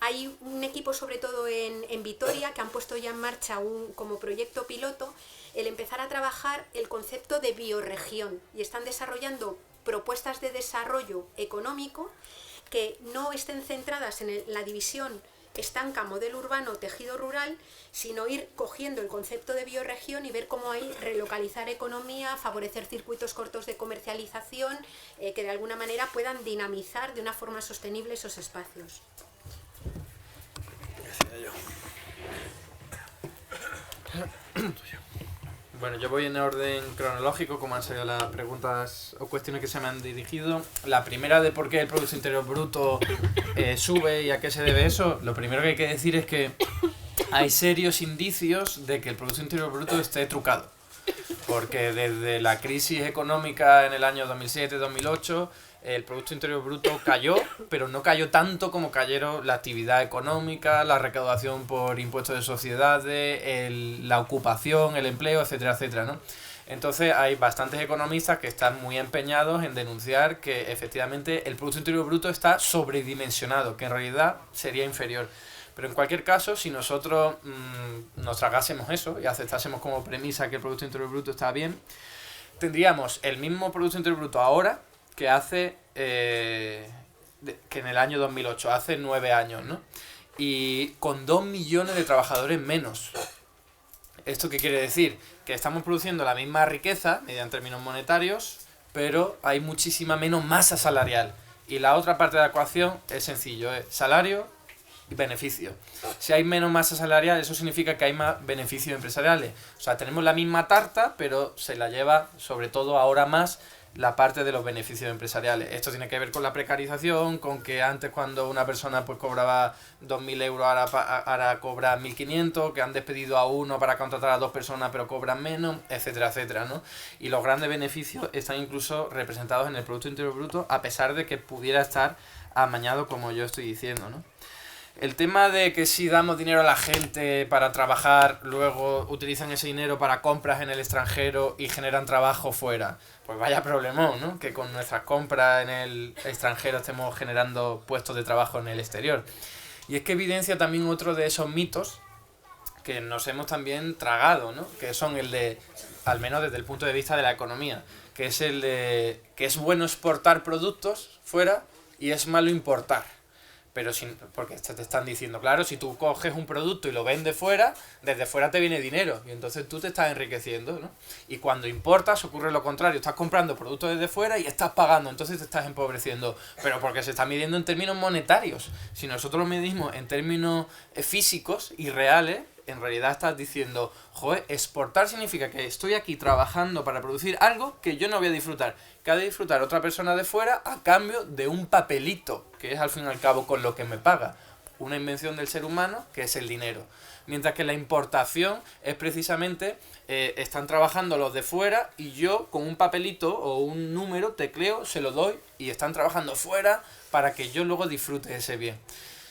hay un equipo, sobre todo en Vitoria, que han puesto ya en marcha como proyecto piloto el empezar a trabajar el concepto de bioregión, y están desarrollando propuestas de desarrollo económico que no estén centradas en la división estanca, modelo urbano, tejido rural, sino ir cogiendo el concepto de bioregión y ver cómo ahí relocalizar economía, favorecer circuitos cortos de comercialización, que de alguna manera puedan dinamizar de una forma sostenible esos espacios. Bueno, yo voy en orden cronológico, como han salido las preguntas o cuestiones que se me han dirigido. La primera de por qué el Producto Interior Bruto sube y a qué se debe eso. Lo primero que hay que decir es que hay serios indicios de que el Producto Interior Bruto esté trucado. Porque desde la crisis económica en el año 2007-2008, el Producto Interior Bruto cayó, pero no cayó tanto como cayeron la actividad económica, la recaudación por impuestos de sociedades, la ocupación, el empleo, etcétera, etcétera, ¿no? Entonces hay bastantes economistas que están muy empeñados en denunciar que efectivamente el Producto Interior Bruto está sobredimensionado, que en realidad sería inferior. Pero en cualquier caso, si nosotros nos tragásemos eso y aceptásemos como premisa que el Producto Interior Bruto está bien, tendríamos el mismo Producto Interior Bruto ahora que hace que en el año 2008, hace 9 años, ¿no? Y con 2 millones de trabajadores menos. ¿Esto qué quiere decir? Que estamos produciendo la misma riqueza, mediante términos monetarios, pero hay muchísima menos masa salarial. Y la otra parte de la ecuación es sencillo, es salario y beneficio. Si hay menos masa salarial, eso significa que hay más beneficios empresariales. O sea, tenemos la misma tarta, pero se la lleva, sobre todo ahora más, la parte de los beneficios empresariales. Esto tiene que ver con la precarización, con que antes cuando una persona pues cobraba 2.000 euros, ahora cobra 1.500, que han despedido a uno para contratar a 2 personas pero cobran menos, etcétera, etcétera, ¿no? Y los grandes beneficios están incluso representados en el Producto Interior Bruto, a pesar de que pudiera estar amañado, como yo estoy diciendo, ¿no? El tema de que si damos dinero a la gente para trabajar, luego utilizan ese dinero para compras en el extranjero y generan trabajo fuera. Pues vaya problemón, ¿no? Que con nuestras compras en el extranjero estemos generando puestos de trabajo en el exterior. Y es que evidencia también otro de esos mitos que nos hemos también tragado, ¿no? Que son el de, al menos desde el punto de vista de la economía, que es el de que es bueno exportar productos fuera y es malo importar. Pero porque te están diciendo, claro, si tú coges un producto y lo vendes fuera, desde fuera te viene dinero y entonces tú te estás enriqueciendo, ¿no? Y cuando importas ocurre lo contrario, estás comprando productos desde fuera y estás pagando, entonces te estás empobreciendo, pero porque se está midiendo en términos monetarios. Si nosotros lo medimos en términos físicos y reales, en realidad estás diciendo, joder, exportar significa que estoy aquí trabajando para producir algo que yo no voy a disfrutar, que ha de disfrutar otra persona de fuera a cambio de un papelito que es al fin y al cabo con lo que me paga. Una invención del ser humano que es el dinero. Mientras que la importación es precisamente, están trabajando los de fuera y yo con un papelito o un número tecleo, se lo doy y están trabajando fuera para que yo luego disfrute ese bien.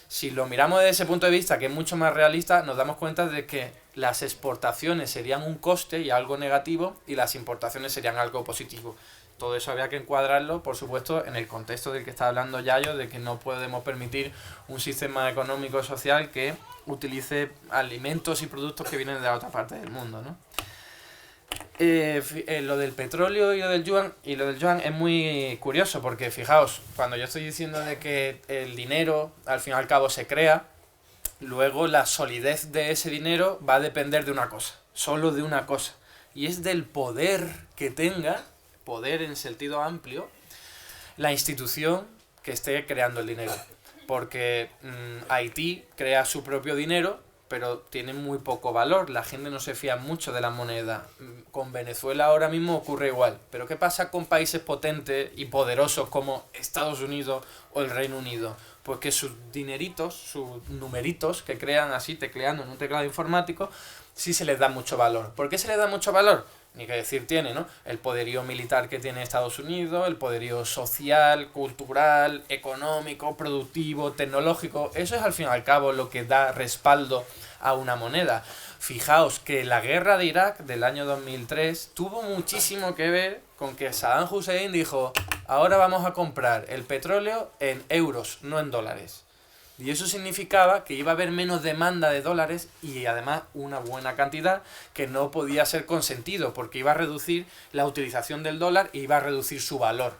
Si lo miramos desde ese punto de vista, que es mucho más realista, nos damos cuenta de que las exportaciones serían un coste y algo negativo y las importaciones serían algo positivo. Todo eso habría que encuadrarlo, por supuesto, en el contexto del que está hablando Yayo, de que no podemos permitir un sistema económico social que utilice alimentos y productos que vienen de la otra parte del mundo, ¿no? Lo del petróleo y lo del yuan es muy curioso, porque fijaos, cuando yo estoy diciendo de que el dinero al fin y al cabo se crea, luego la solidez de ese dinero va a depender de una cosa, solo de una cosa, y es del poder que tenga, poder en sentido amplio, la institución que esté creando el dinero. Porque Haití crea su propio dinero, pero tiene muy poco valor, la gente no se fía mucho de la moneda. Con Venezuela ahora mismo ocurre igual. Pero ¿qué pasa con países potentes y poderosos como Estados Unidos o el Reino Unido? Pues que sus dineritos, sus numeritos que crean así, tecleando en un teclado informático, sí se les da mucho valor. ¿Por qué se les da mucho valor? Ni que decir tiene, ¿no? El poderío militar que tiene Estados Unidos, el poderío social, cultural, económico, productivo, tecnológico. Eso es al fin y al cabo lo que da respaldo a una moneda. Fijaos que la guerra de Irak del año 2003 tuvo muchísimo que ver con que Saddam Hussein dijo: ahora vamos a comprar el petróleo en euros, no en dólares. Y eso significaba que iba a haber menos demanda de dólares y además una buena cantidad que no podía ser consentido, porque iba a reducir la utilización del dólar y iba a reducir su valor.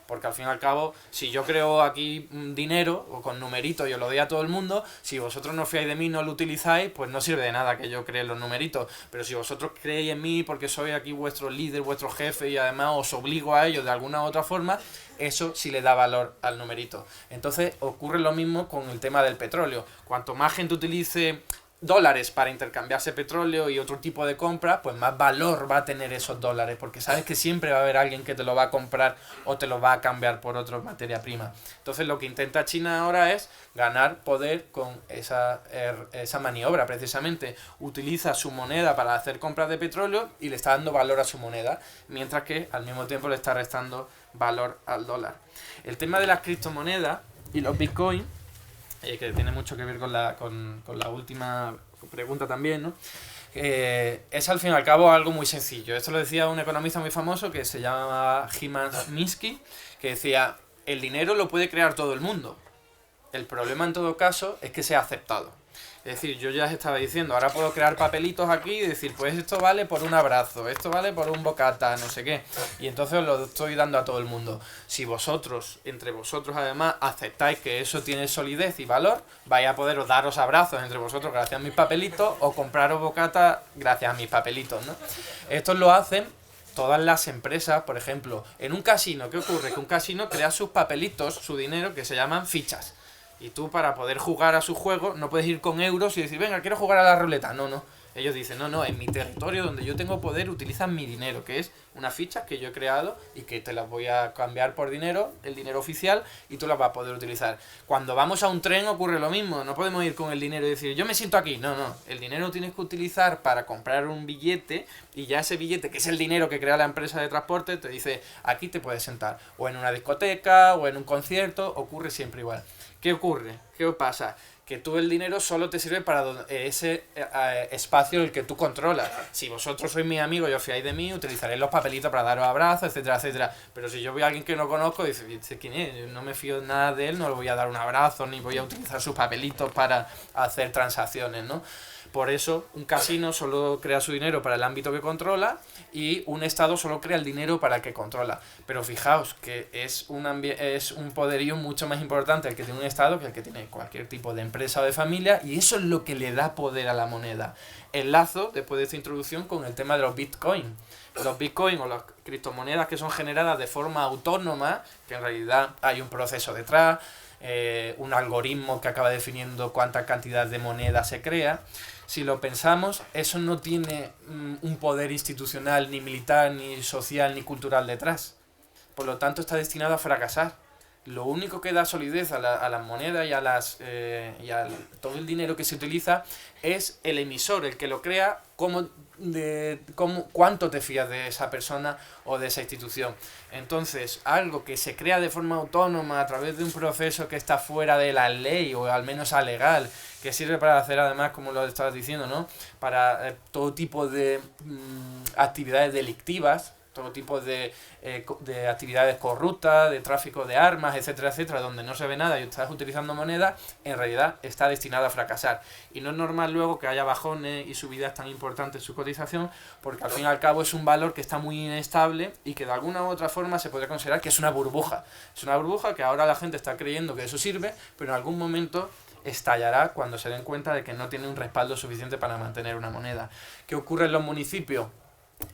Porque al fin y al cabo, si yo creo aquí dinero, o con numeritos yo lo doy a todo el mundo, si vosotros no fiáis de mí, no lo utilizáis, pues no sirve de nada que yo cree los numeritos. Pero si vosotros creéis en mí porque soy aquí vuestro líder, vuestro jefe, y además os obligo a ello de alguna u otra forma, eso sí le da valor al numerito. Entonces ocurre lo mismo con el tema del petróleo. Cuanto más gente utilice dólares para intercambiarse petróleo y otro tipo de compra, pues más valor va a tener esos dólares, porque sabes que siempre va a haber alguien que te lo va a comprar o te lo va a cambiar por otra materia prima. Entonces lo que intenta China ahora es ganar poder con esa maniobra, precisamente. Utiliza su moneda para hacer compras de petróleo y le está dando valor a su moneda, mientras que al mismo tiempo le está restando valor al dólar. El tema de las criptomonedas y los bitcoins, que tiene mucho que ver con la última pregunta también, ¿no? Es al fin y al cabo algo muy sencillo. Esto lo decía un economista muy famoso que se llama Hyman Minsky, que decía: el dinero lo puede crear todo el mundo. El problema en todo caso es que sea aceptado. Es decir, yo ya os estaba diciendo, ahora puedo crear papelitos aquí y decir, pues esto vale por un abrazo, esto vale por un bocata, no sé qué. Y entonces os lo estoy dando a todo el mundo. Si vosotros, entre vosotros además, aceptáis que eso tiene solidez y valor, vais a poderos daros abrazos entre vosotros gracias a mis papelitos o compraros bocata gracias a mis papelitos, ¿no? Esto lo hacen todas las empresas. Por ejemplo, en un casino, ¿qué ocurre? Que un casino crea sus papelitos, su dinero, que se llaman fichas. Y tú, para poder jugar a su juego, no puedes ir con euros y decir, venga, quiero jugar a la ruleta. No, no. Ellos dicen, no, en mi territorio donde yo tengo poder utilizan mi dinero, que es una ficha que yo he creado y que te las voy a cambiar por dinero, el dinero oficial, y tú las vas a poder utilizar. Cuando vamos a un tren ocurre lo mismo. No podemos ir con el dinero y decir, yo me siento aquí. No, no. El dinero lo tienes que utilizar para comprar un billete, y ya ese billete, que es el dinero que crea la empresa de transporte, te dice, aquí te puedes sentar. O en una discoteca, o en un concierto, ocurre siempre igual. ¿Qué ocurre? ¿Qué pasa? Que tú el dinero solo te sirve para ese espacio el que tú controlas. Si vosotros sois mis amigos y os fiáis de mí, utilizaréis los papelitos para daros abrazos, etcétera, etcétera. Pero si yo veo a alguien que no conozco y dice, ¿quién es? Yo no me fío nada de él, no le voy a dar un abrazo, ni voy a utilizar sus papelitos para hacer transacciones, ¿no? Por eso un casino solo crea su dinero para el ámbito que controla y un Estado solo crea el dinero para el que controla. Pero fijaos que es un poderío mucho más importante el que tiene un Estado que el que tiene cualquier tipo de empresa o de familia, y eso es lo que le da poder a la moneda. Enlazo, después de esta introducción, con el tema de los bitcoins. Los bitcoins o las criptomonedas que son generadas de forma autónoma, que en realidad hay un proceso detrás, un algoritmo que acaba definiendo cuánta cantidad de moneda se crea. Si lo pensamos, eso no tiene un poder institucional, ni militar, ni social, ni cultural detrás. Por lo tanto, está destinado a fracasar. lo único que da solidez a las monedas y a todo el dinero que se utiliza es el emisor, el que lo crea, cuánto te fías de esa persona o de esa institución. Entonces, algo que se crea de forma autónoma a través de un proceso que está fuera de la ley o al menos alegal, que sirve para hacer además, como lo estabas diciendo, ¿no? Para todo tipo de actividades delictivas, todo tipo de actividades corruptas, de tráfico de armas, etcétera, etcétera, donde no se ve nada y estás utilizando moneda, en realidad está destinado a fracasar. Y no es normal luego que haya bajones y subidas tan importantes en su cotización, porque al fin y al cabo es un valor que está muy inestable y que de alguna u otra forma se podría considerar que es una burbuja. Es una burbuja que ahora la gente está creyendo que eso sirve, pero en algún momento estallará cuando se den cuenta de que no tiene un respaldo suficiente para mantener una moneda. ¿Qué ocurre en los municipios?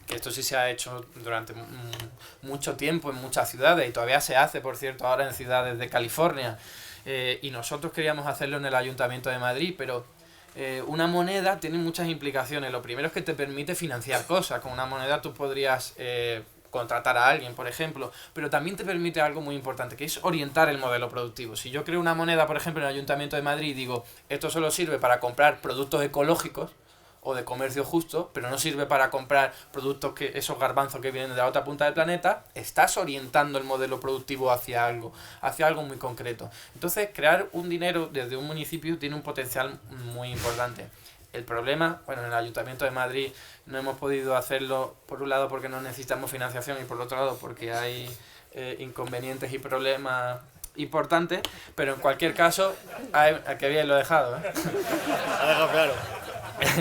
Que esto sí se ha hecho durante mucho tiempo en muchas ciudades y todavía se hace, por cierto, ahora en ciudades de California, y nosotros queríamos hacerlo en el Ayuntamiento de Madrid, pero una moneda tiene muchas implicaciones. Lo primero es que te permite financiar cosas. Con una moneda tú podrías contratar a alguien, por ejemplo, pero también te permite algo muy importante, que es orientar el modelo productivo. Si yo creo una moneda, por ejemplo, en el Ayuntamiento de Madrid y digo, esto solo sirve para comprar productos ecológicos o de comercio justo, pero no sirve para comprar productos esos garbanzos que vienen de la otra punta del planeta, estás orientando el modelo productivo hacia algo muy concreto. Entonces, crear un dinero desde un municipio tiene un potencial muy importante. El problema, bueno, en el Ayuntamiento de Madrid no hemos podido hacerlo, por un lado porque no necesitamos financiación y por otro lado porque hay inconvenientes y problemas importantes, pero en cualquier caso, que bien lo he dejado, ¿eh? Ha dejado claro.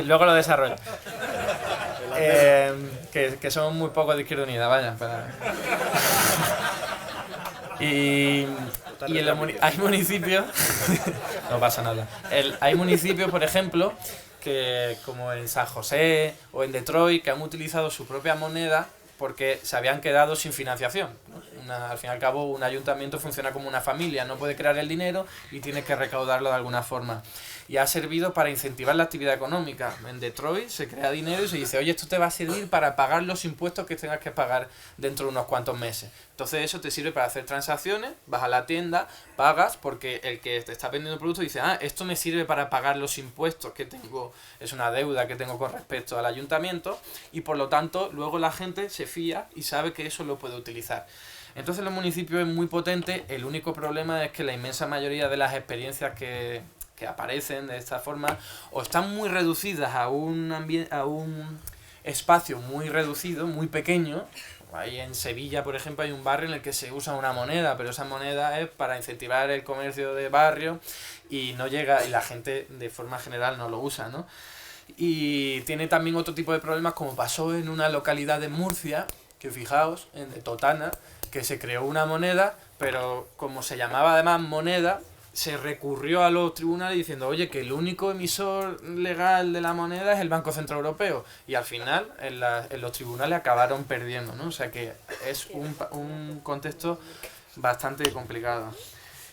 Luego lo desarrollo. Que son muy pocos de Izquierda Unida, vaya. Y hay municipios... no pasa nada. Hay municipios, por ejemplo, que como en San José o en Detroit, que han utilizado su propia moneda porque se habían quedado sin financiación, ¿no? Al fin y al cabo, un ayuntamiento funciona como una familia, no puede crear el dinero y tiene que recaudarlo de alguna forma. Y ha servido para incentivar la actividad económica. En Detroit se crea dinero y se dice, oye, esto te va a servir para pagar los impuestos que tengas que pagar dentro de unos cuantos meses. Entonces eso te sirve para hacer transacciones, vas a la tienda, pagas, porque el que te está vendiendo el producto dice, esto me sirve para pagar los impuestos que tengo, es una deuda que tengo con respecto al ayuntamiento, y por lo tanto luego la gente se fía y sabe que eso lo puede utilizar. Entonces los municipios es muy potente, el único problema es que la inmensa mayoría de las experiencias que aparecen de esta forma o están muy reducidas a un espacio muy reducido, muy pequeño. Ahí en Sevilla, por ejemplo, hay un barrio en el que se usa una moneda, pero esa moneda es para incentivar el comercio de barrio y no llega, y la gente de forma general no lo usa, ¿no? Y tiene también otro tipo de problemas, como pasó en una localidad de Murcia, que fijaos, en Totana, que se creó una moneda, pero como se llamaba además moneda, se recurrió a los tribunales diciendo, oye, que el único emisor legal de la moneda es el Banco Central Europeo. Y al final, en los tribunales acabaron perdiendo, ¿no? O sea que es un contexto bastante complicado.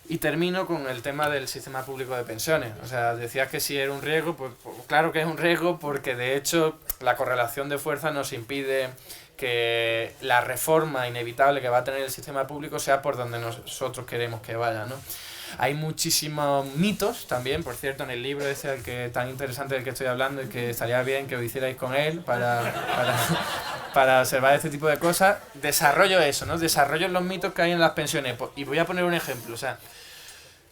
Y termino con el tema del sistema público de pensiones. O sea, decías que si era un riesgo, pues claro que es un riesgo, porque de hecho la correlación de fuerzas nos impide que la reforma inevitable que va a tener el sistema público sea por donde nosotros queremos que vaya, ¿no? Hay muchísimos mitos también, por cierto, en el libro ese tan interesante del que estoy hablando, y que estaría bien que lo hicierais con él para observar este tipo de cosas. Desarrollo eso, ¿no? Desarrollo los mitos que hay en las pensiones. Y voy a poner un ejemplo, o sea,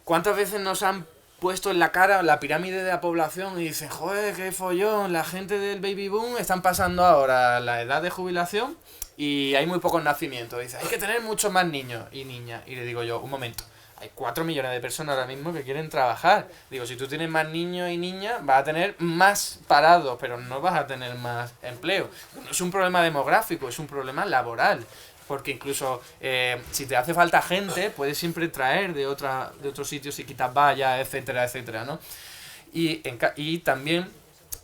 ¿cuántas veces nos han puesto en la cara la pirámide de la población y dicen, joder, qué follón, la gente del baby boom están pasando ahora la edad de jubilación y hay muy pocos nacimientos? Dice, hay que tener muchos más niños y niñas. Y le digo yo, un momento, hay 4 millones de personas ahora mismo que quieren trabajar. Digo, si tú tienes más niños y niñas, vas a tener más parados, pero no vas a tener más empleo. No es un problema demográfico, es un problema laboral. Porque incluso si te hace falta gente, puedes siempre traer de otros sitios si quitas vallas, etcétera, etcétera, ¿no? Y también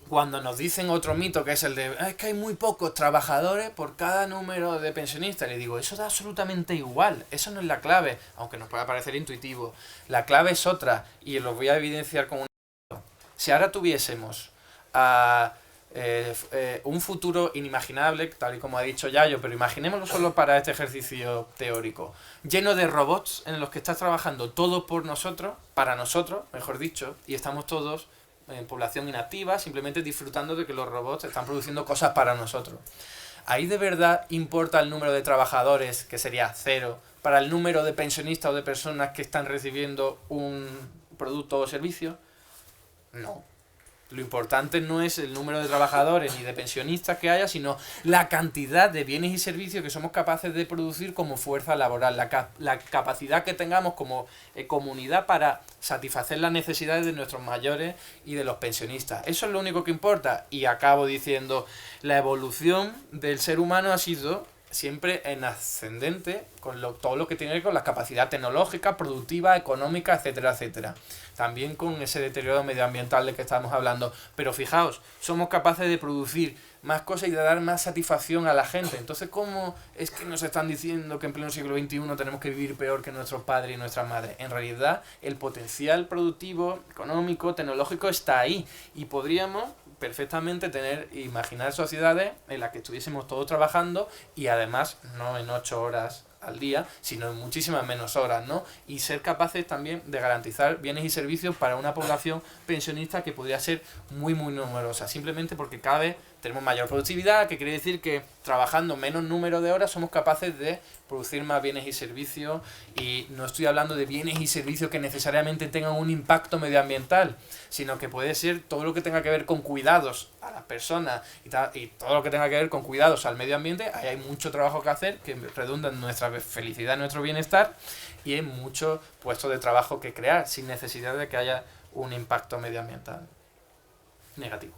cuando nos dicen otro mito, que es el de es que hay muy pocos trabajadores por cada número de pensionistas, le digo, eso da absolutamente igual, eso no es la clave, aunque nos pueda parecer intuitivo. La clave es otra, y lo voy a evidenciar con un ejemplo. Si ahora tuviésemos a un futuro inimaginable, tal y como ha dicho Yayo, pero imaginémoslo solo para este ejercicio teórico, lleno de robots en los que está trabajando todo por nosotros, para nosotros, mejor dicho, y estamos todos en población inactiva, simplemente disfrutando de que los robots están produciendo cosas para nosotros. ¿Ahí de verdad importa el número de trabajadores, que sería 0, para el número de pensionistas o de personas que están recibiendo un producto o servicio? No. Lo importante no es el número de trabajadores ni de pensionistas que haya, sino la cantidad de bienes y servicios que somos capaces de producir como fuerza laboral, la capacidad que tengamos como comunidad para satisfacer las necesidades de nuestros mayores y de los pensionistas. Eso es lo único que importa. Y acabo diciendo, la evolución del ser humano ha sido siempre en ascendente con todo lo que tiene que ver con la capacidad tecnológica, productiva, económica, etcétera, etcétera. También con ese deterioro medioambiental del que estamos hablando. Pero fijaos, somos capaces de producir más cosas y de dar más satisfacción a la gente. Entonces, ¿cómo es que nos están diciendo que en pleno siglo XXI tenemos que vivir peor que nuestros padres y nuestras madres? En realidad, el potencial productivo, económico, tecnológico está ahí. Y podríamos perfectamente imaginar sociedades en las que estuviésemos todos trabajando y además no en 8 horas al día, sino en muchísimas menos horas, ¿no? Y ser capaces también de garantizar bienes y servicios para una población pensionista que podría ser muy muy numerosa, simplemente porque cada vez tenemos mayor productividad, que quiere decir que trabajando menos número de horas somos capaces de producir más bienes y servicios, y no estoy hablando de bienes y servicios que necesariamente tengan un impacto medioambiental, sino que puede ser todo lo que tenga que ver con cuidados a las personas y todo lo que tenga que ver con cuidados al medio ambiente. Ahí hay mucho trabajo que hacer que redunda en nuestra felicidad, en nuestro bienestar, y hay muchos puestos de trabajo que crear sin necesidad de que haya un impacto medioambiental negativo.